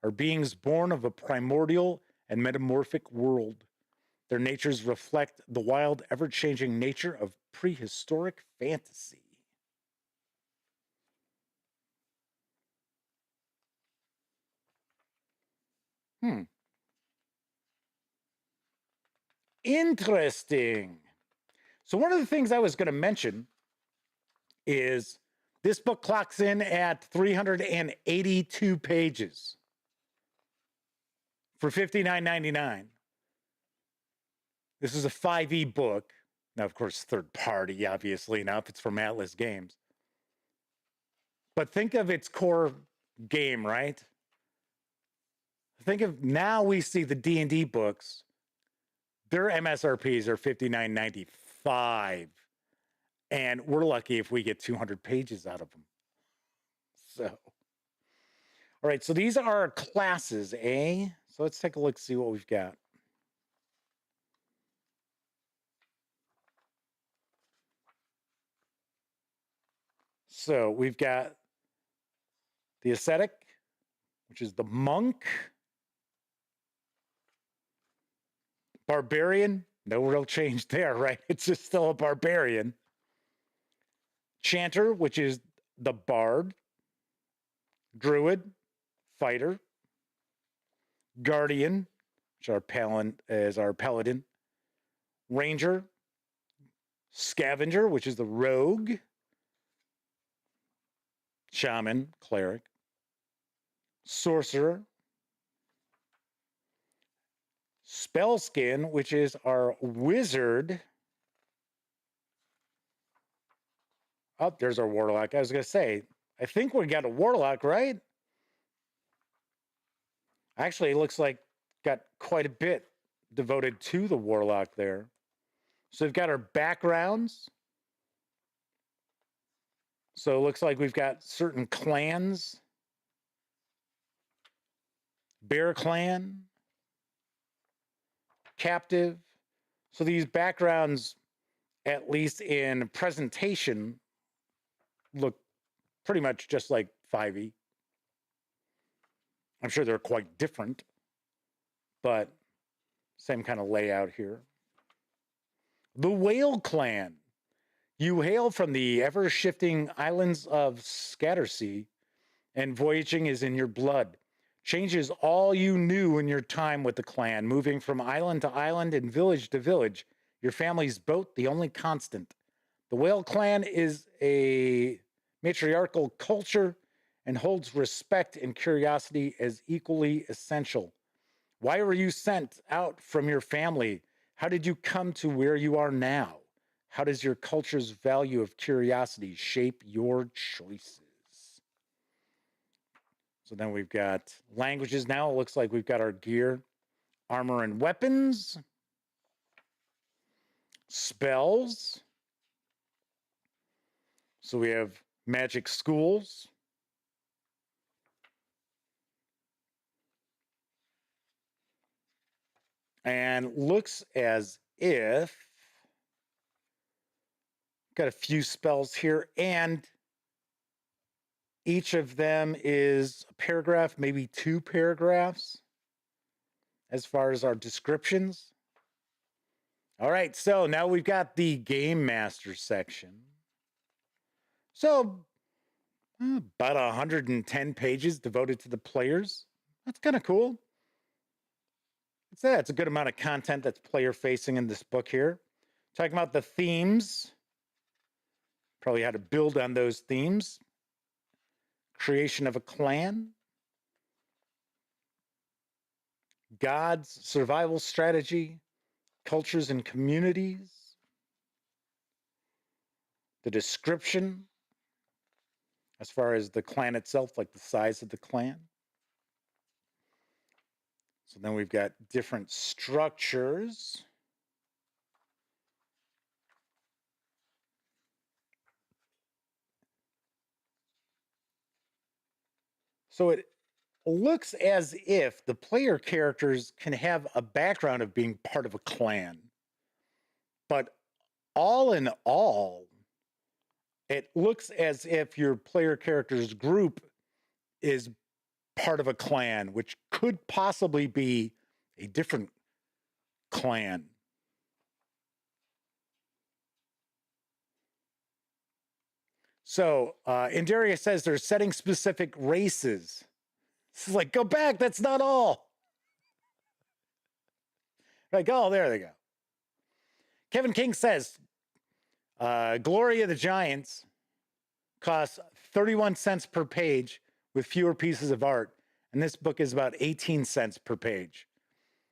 are beings born of a primordial and metamorphic world. Their natures reflect the wild, ever-changing nature of prehistoric fantasy. Interesting. So one of the things I was going to mention is this book clocks in at 382 pages for $59.99. This is a 5e book. Now, of course, third party, obviously, now if it's from Atlas Games. But think of its core game, right? Think of, now we see the D&D books. Their MSRPs are $59.95. And we're lucky if we get 200 pages out of them. So, all right, so these are our classes, eh? So let's take a look, see what we've got. So we've got the ascetic, which is the monk. Barbarian, no real change there, right? It's just still a barbarian. Chanter, which is the bard. Druid, fighter. Guardian, which is our paladin. Ranger. Scavenger, which is the rogue. Shaman, cleric. Sorcerer. Spellskin, which is our wizard. Oh, there's our warlock. I was going to say, I think we got a warlock, right? Actually, it looks like got quite a bit devoted to the warlock there. So we've got our backgrounds. So it looks like we've got certain clans. Bear Clan. Captive. So these backgrounds, at least in presentation, look pretty much just like 5e. I'm sure they're quite different, but same kind of layout here. The Whale Clan. You hail from the ever-shifting islands of Scattersea, and voyaging is in your blood. Change is all you knew in your time with the clan, moving from island to island and village to village. Your family's boat, the only constant. The Whale Clan is a matriarchal culture and holds respect and curiosity as equally essential. Why were you sent out from your family? How did you come to where you are now? How does your culture's value of curiosity shape your choices? So then we've got languages now. It looks like we've got our gear, armor and weapons, spells. So we have magic schools. And looks as if got a few spells here, and each of them is a paragraph, maybe 2 paragraphs, as far as our descriptions. All right, so now we've got the Game Master section. So about 110 pages devoted to the players. That's kind of cool. It's a good amount of content that's player-facing in this book here. Talking about the themes. Probably how to build on those themes. Creation of a clan. Gods, survival strategy. Cultures and communities. The description. As far as the clan itself, like the size of the clan. So then we've got different structures. So it looks as if the player characters can have a background of being part of a clan. But all in all, it looks as if your player character's group is part of a clan, which could possibly be a different clan. So Indaria says they're setting specific races. This is like, go back, that's not all. Like, oh, there they go. Kevin King says, Glory of the Giants costs 31 cents per page with fewer pieces of art. And this book is about 18 cents per page.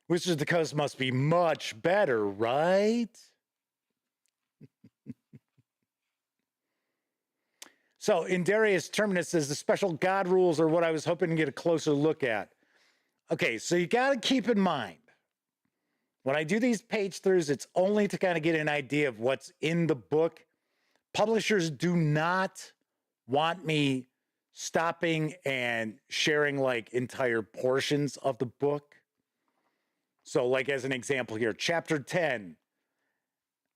Wizards of the Coast must be much better, right? So in Darius Terminus says the special god rules are what I was hoping to get a closer look at. Okay, so you got to keep in mind, when I do these page throughs, it's only to kind of get an idea of what's in the book. Publishers do not want me stopping and sharing like entire portions of the book. So like as an example here, chapter 10.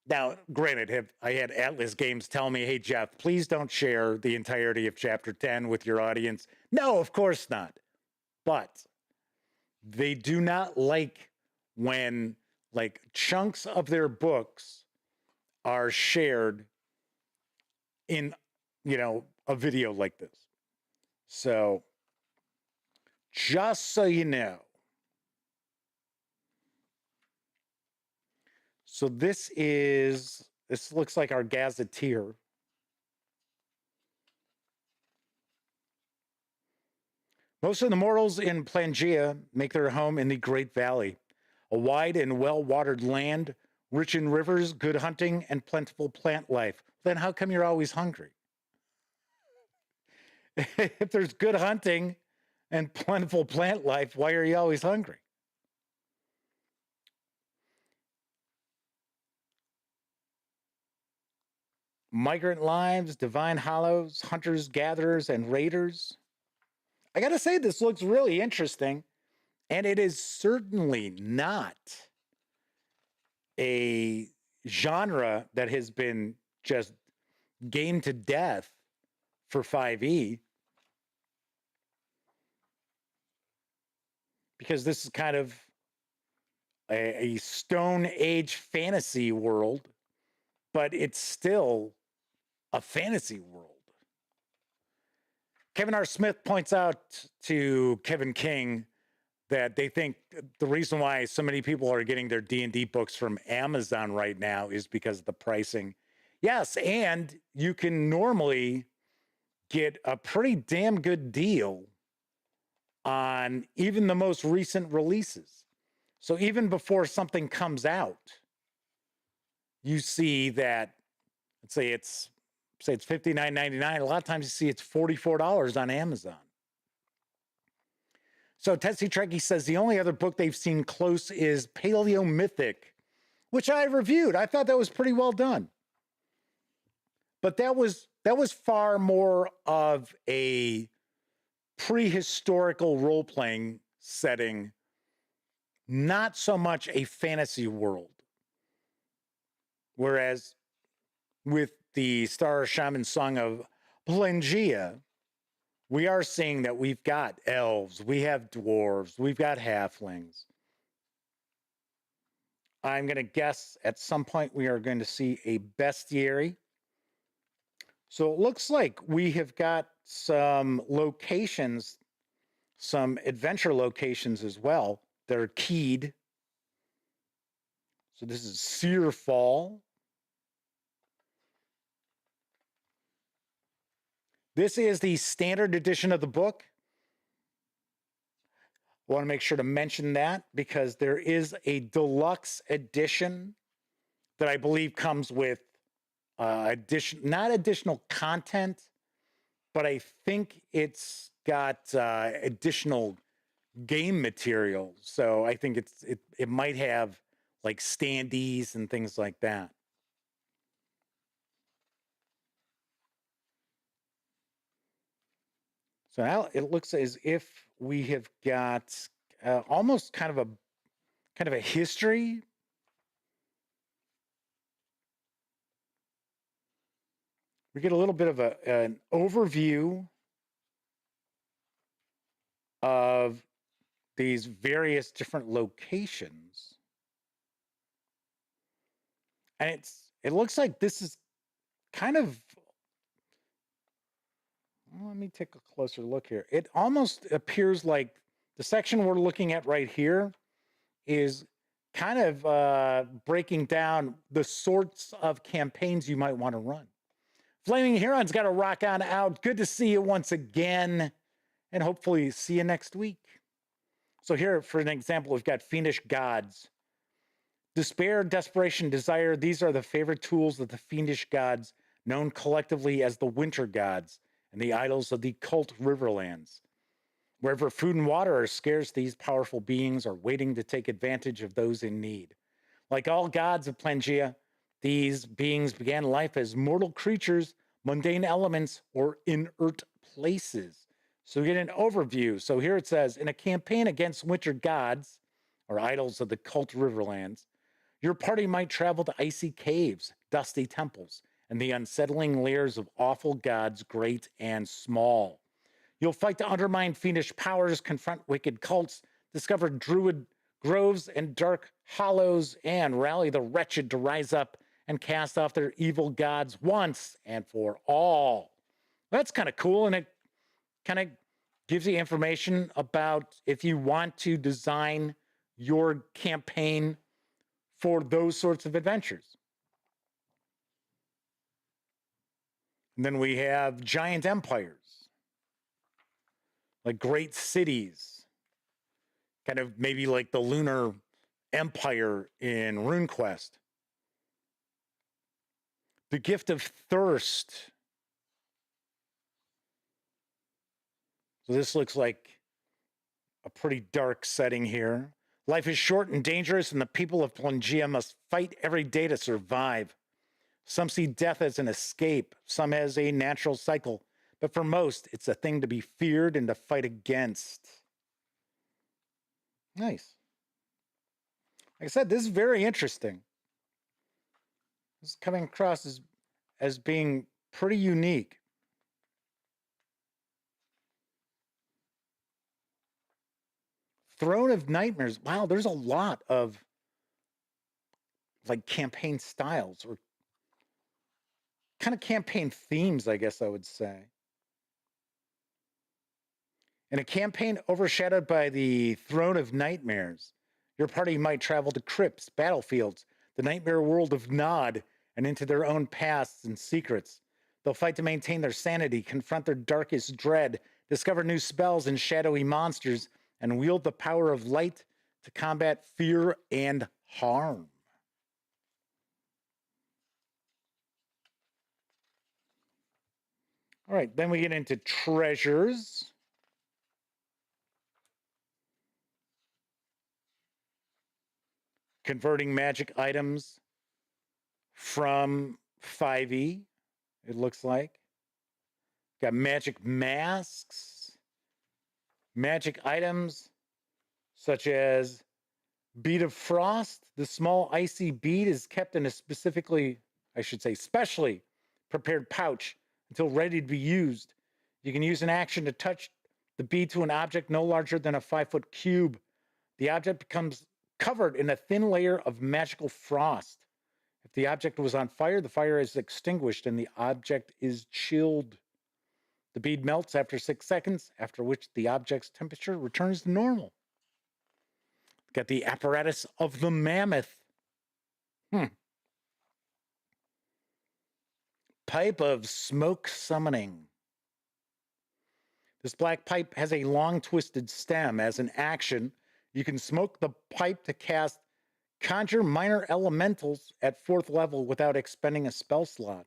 Now, granted, I had Atlas Games tell me, hey, Jeff, please don't share the entirety of chapter 10 with your audience. No, of course not. But they do not like when like chunks of their books are shared in, you know, a video like this. So just so you know. So this looks like our gazetteer. Most of the mortals in Planegea make their home in the Great Valley, a wide and well-watered land, rich in rivers, good hunting, and plentiful plant life. Then how come you're always hungry? If there's good hunting and plentiful plant life, why are you always hungry? Migrant lives, divine hollows, hunters, gatherers, and raiders. I gotta say, this looks really interesting, and it is certainly not a genre that has been just gamed to death for 5e, because this is kind of a Stone Age fantasy world, but it's still a fantasy world. Kevin R. Smith points out to Kevin King that they think the reason why so many people are getting their D&D books from Amazon right now is because of the pricing. Yes, and you can normally get a pretty damn good deal on even the most recent releases. So even before something comes out, you see that, let's say it's $59.99. A lot of times you see it's $44 on Amazon. So Tessie Trekkie says the only other book they've seen close is Paleo Mythic, which I reviewed. I thought that was pretty well done. But that was far more of a prehistorical role-playing setting, not so much a fantasy world. Whereas with the Star-Shaman Song of Planegea, we are seeing that we've got elves, we have dwarves, we've got halflings. I'm going to guess at some point we are going to see a bestiary. So it looks like we have got some locations, some adventure locations as well that are keyed. So this is Sear Fall. This is the standard edition of the book. I want to make sure to mention that because there is a deluxe edition that I believe comes with not additional content, but I think it's got additional game material. So I think it might have like standees and things like that. So now it looks as if we have got almost kind of a history. we get a little bit of an overview of these various different locations. And it looks like this is kind of, well, let me take a closer look here. It almost appears like the section we're looking at right here is kind of breaking down the sorts of campaigns you might want to run. Flaming Huron's got to rock on out. Good to see you once again, and hopefully see you next week. So here, for an example, we've got Fiendish Gods. Despair, desperation, desire, these are the favorite tools of the Fiendish Gods, known collectively as the Winter Gods, and the idols of the cult Riverlands. Wherever food and water are scarce, these powerful beings are waiting to take advantage of those in need. Like all gods of Planegea, these beings began life as mortal creatures, mundane elements, or inert places. So we get an overview. So here it says, in a campaign against winter gods, or idols of the cult Riverlands, your party might travel to icy caves, dusty temples, and the unsettling lairs of awful gods, great and small. You'll fight to undermine fiendish powers, confront wicked cults, discover druid groves and dark hollows, and rally the wretched to rise up and cast off their evil gods once and for all. That's kind of cool, and it kind of gives you information about if you want to design your campaign for those sorts of adventures. And then we have giant empires, like great cities, kind of maybe like the Lunar Empire in RuneQuest. The Gift of Thirst. So this looks like a pretty dark setting here. Life is short and dangerous, and the people of Planegea must fight every day to survive. Some see death as an escape, some as a natural cycle, but for most, it's a thing to be feared and to fight against. Nice. Like I said, this is very interesting. This is coming across as being pretty unique. Throne of Nightmares. Wow, there's a lot of like campaign styles or kind of campaign themes, I guess I would say. In a campaign overshadowed by the Throne of Nightmares, your party might travel to crypts, battlefields, the nightmare world of Nod, and into their own pasts and secrets. They'll fight to maintain their sanity, confront their darkest dread, discover new spells and shadowy monsters, and wield the power of light to combat fear and harm. All right, then we get into treasures. Converting magic items from 5e, it looks like. Got magic masks, magic items such as Bead of Frost. The small icy bead is kept in a specially prepared pouch until ready to be used. You can use an action to touch the bead to an object no larger than a 5-foot cube. The object becomes covered in a thin layer of magical frost. If the object was on fire, the fire is extinguished and the object is chilled. The bead melts after 6 seconds, after which the object's temperature returns to normal. Got the apparatus of the mammoth. Pipe of smoke summoning. This black pipe has a long twisted stem. As an action, you can smoke the pipe to cast Conjure Minor Elementals at 4th level without expending a spell slot.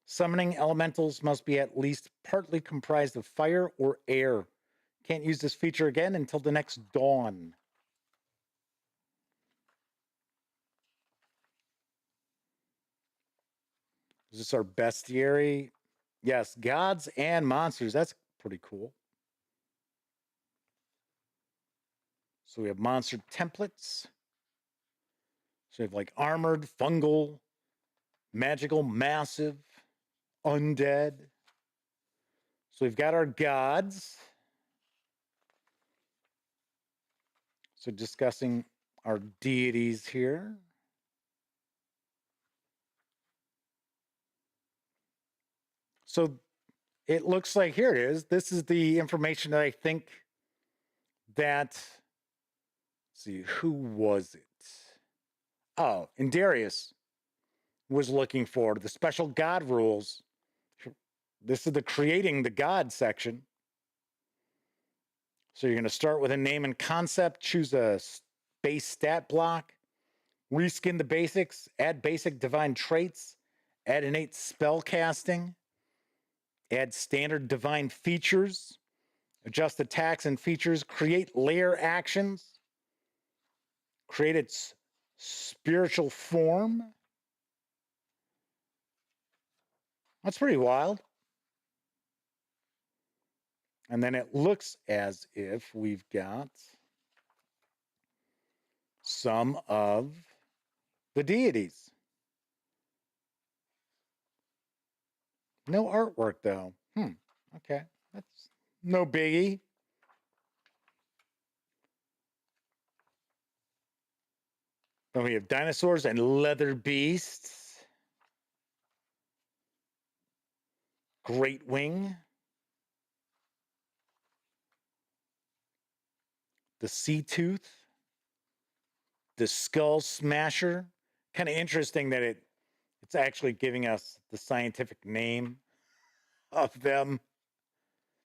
Summoning elementals must be at least partly comprised of fire or air. Can't use this feature again until the next dawn. Is this our bestiary? Yes, gods and monsters. That's pretty cool. So we have monster templates. So we have like armored, fungal, magical, massive, undead. So we've got our gods. So discussing our deities here. So it looks like, here it is. This is the information that I think that, let's see, who was it? Oh, and Darius was looking for the special god rules. This is the creating the god section. So you're going to start with a name and concept, choose a base stat block, reskin the basics, add basic divine traits, add innate spell casting, add standard divine features, adjust attacks and features, create layer actions, create its spiritual form. That's pretty wild. And then it looks as if we've got some of the deities. No artwork, though. Okay. That's no biggie. Then we have dinosaurs and leather beasts. Great Wing. The Sea Tooth. The Skull Smasher. Kind of interesting that it's actually giving us the scientific name of them.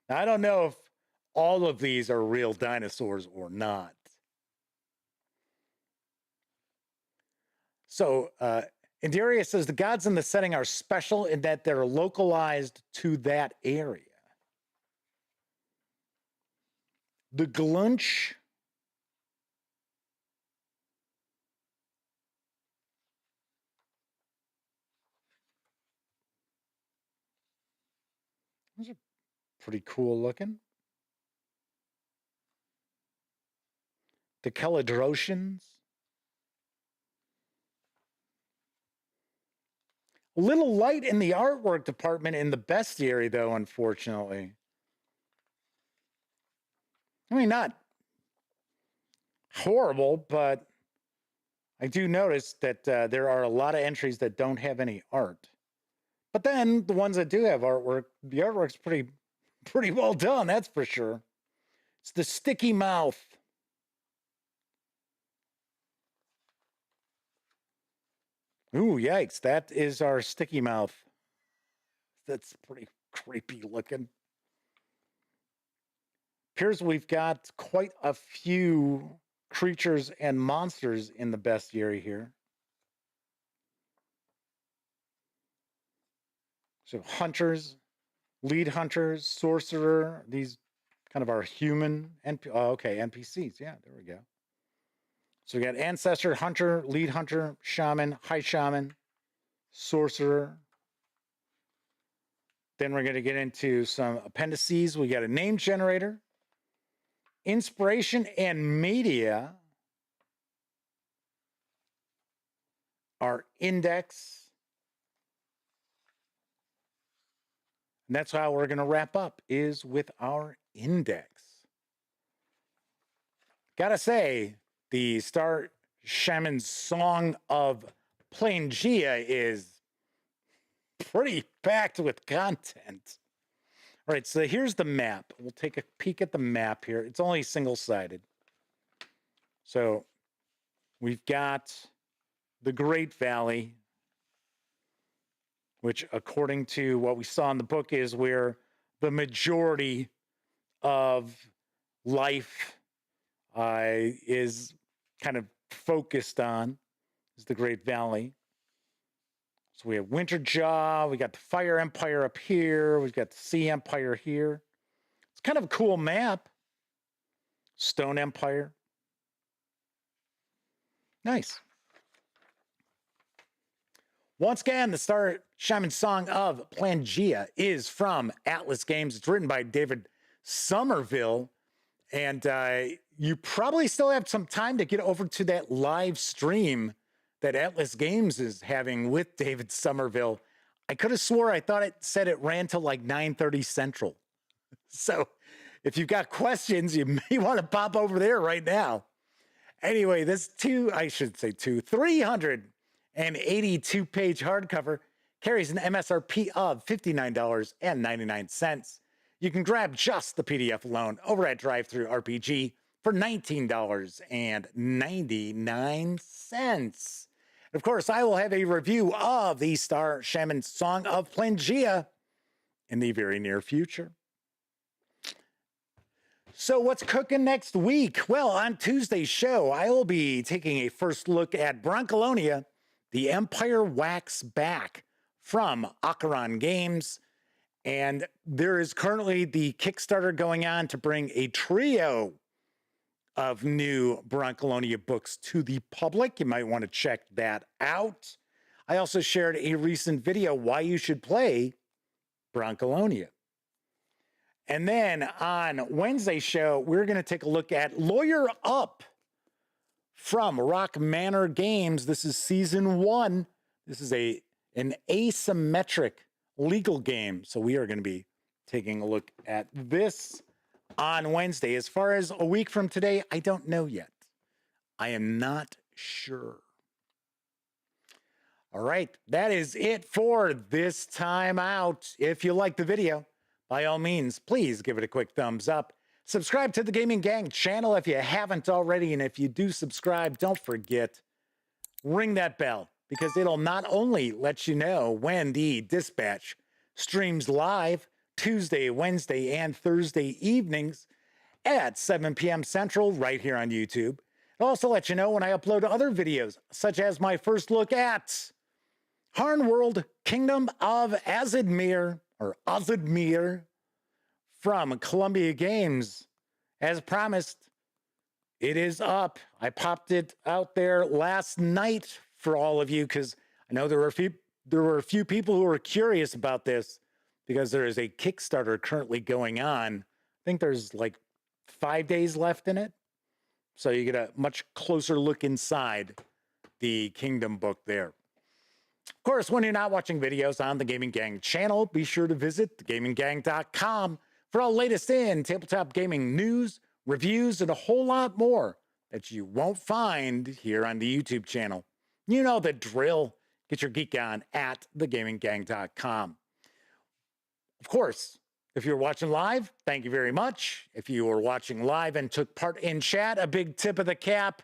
Now, I don't know if all of these are real dinosaurs or not. So, Indaria says the gods in the setting are special in that they're localized to that area. The Glunch. Those are pretty cool looking. The Caledrosians. A little light in the artwork department in the bestiary, though, unfortunately. I mean, not horrible, but I do notice that there are a lot of entries that don't have any art. But then the ones that do have artwork, the artwork's pretty well done, that's for sure. It's the Sticky Mouth. Ooh, yikes. That is our Sticky Mouth. That's pretty creepy looking. Appears we've got quite a few creatures and monsters in the bestiary here. So hunters, lead hunters, sorcerer, these kind of our human, NPCs. Yeah, there we go. So we got ancestor, hunter, lead hunter, shaman, high shaman, sorcerer. Then we're going to get into some appendices. We got a name generator, inspiration and media, our index. And that's how we're going to wrap up, is with our index. Gotta say, the Star-Shaman Song of Planegea is pretty packed with content. All right, so here's the map. We'll take a peek at the map here. It's only single-sided. So we've got the Great Valley, which, according to what we saw in the book, is where the majority of life is kind of focused on, is the Great Valley. So we have Winterjaw, we got the Fire Empire up here, we've got the Sea Empire here. It's kind of a cool map. Stone Empire. Nice. Once again, the Star-Shaman Song of Planegea is from Atlas Games. It's written by David Somerville. And you probably still have some time to get over to that live stream that Atlas Games is having with David Somerville I could have swore I thought it said it ran till like 9:30 Central. So if you've got questions, you may want to pop over there right now. Anyway, this 382-page hardcover carries an MSRP of $59.99. You can grab just the PDF alone over at DriveThruRPG for $19.99. Of course, I will have a review of the Star-Shaman Song of Planegea in the very near future. So what's cooking next week? Well, on Tuesday's show, I will be taking a first look at Broncolonia, The Empire Wax Back from Crafty Games. And there is currently the Kickstarter going on to bring a trio of new Broncolonia books to the public. You might want to check that out. I also shared a recent video, why you should play Broncolonia. And then on Wednesday's show, we're going to take a look at Lawyer Up from Rock Manor Games. This is season 1. This is an asymmetric legal game. So we are going to be taking a look at this on Wednesday. As far as a week from today, I don't know yet. I am not sure. All right, that is it for this time out. If you like the video, by all means, please give it a quick thumbs up. Subscribe to the Gaming Gang channel if you haven't already. And if you do subscribe, don't forget, ring that bell, because it'll not only let you know when the Dispatch streams live Tuesday, Wednesday, and Thursday evenings at 7 p.m. Central right here on YouTube. It'll also let you know when I upload other videos, such as my first look at Harnworld Kingdom of Azidmir, or Azidmir, from Columbia Games. As promised, it is up. I popped it out there last night for all of you because I know there were a few people who were curious about this, because there is a Kickstarter currently going on. I think there's like 5 days left in it. So you get a much closer look inside the Kingdom book there. Of course, when you're not watching videos on the Gaming Gang channel, be sure to visit thegaminggang.com for all latest in tabletop gaming news, reviews, and a whole lot more that you won't find here on the YouTube channel. You know the drill. Get your geek on at thegaminggang.com. Of course, if you're watching live, thank you very much. If you were watching live and took part in chat, a big tip of the cap,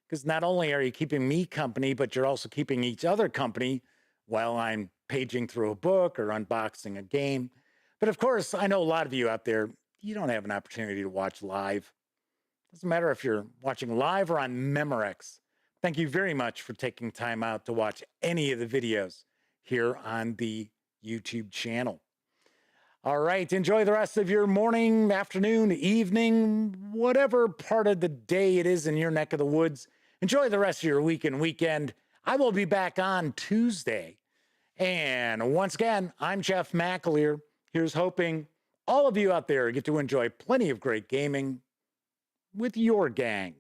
because not only are you keeping me company, but you're also keeping each other company while I'm paging through a book or unboxing a game. But of course, I know a lot of you out there, you don't have an opportunity to watch live. Doesn't matter if you're watching live or on Memorex. Thank you very much for taking time out to watch any of the videos here on the YouTube channel. All right, enjoy the rest of your morning, afternoon, evening, whatever part of the day it is in your neck of the woods. Enjoy the rest of your week and weekend. I will be back on Tuesday. And once again, I'm Jeff McAleer. Here's hoping all of you out there get to enjoy plenty of great gaming with your gang.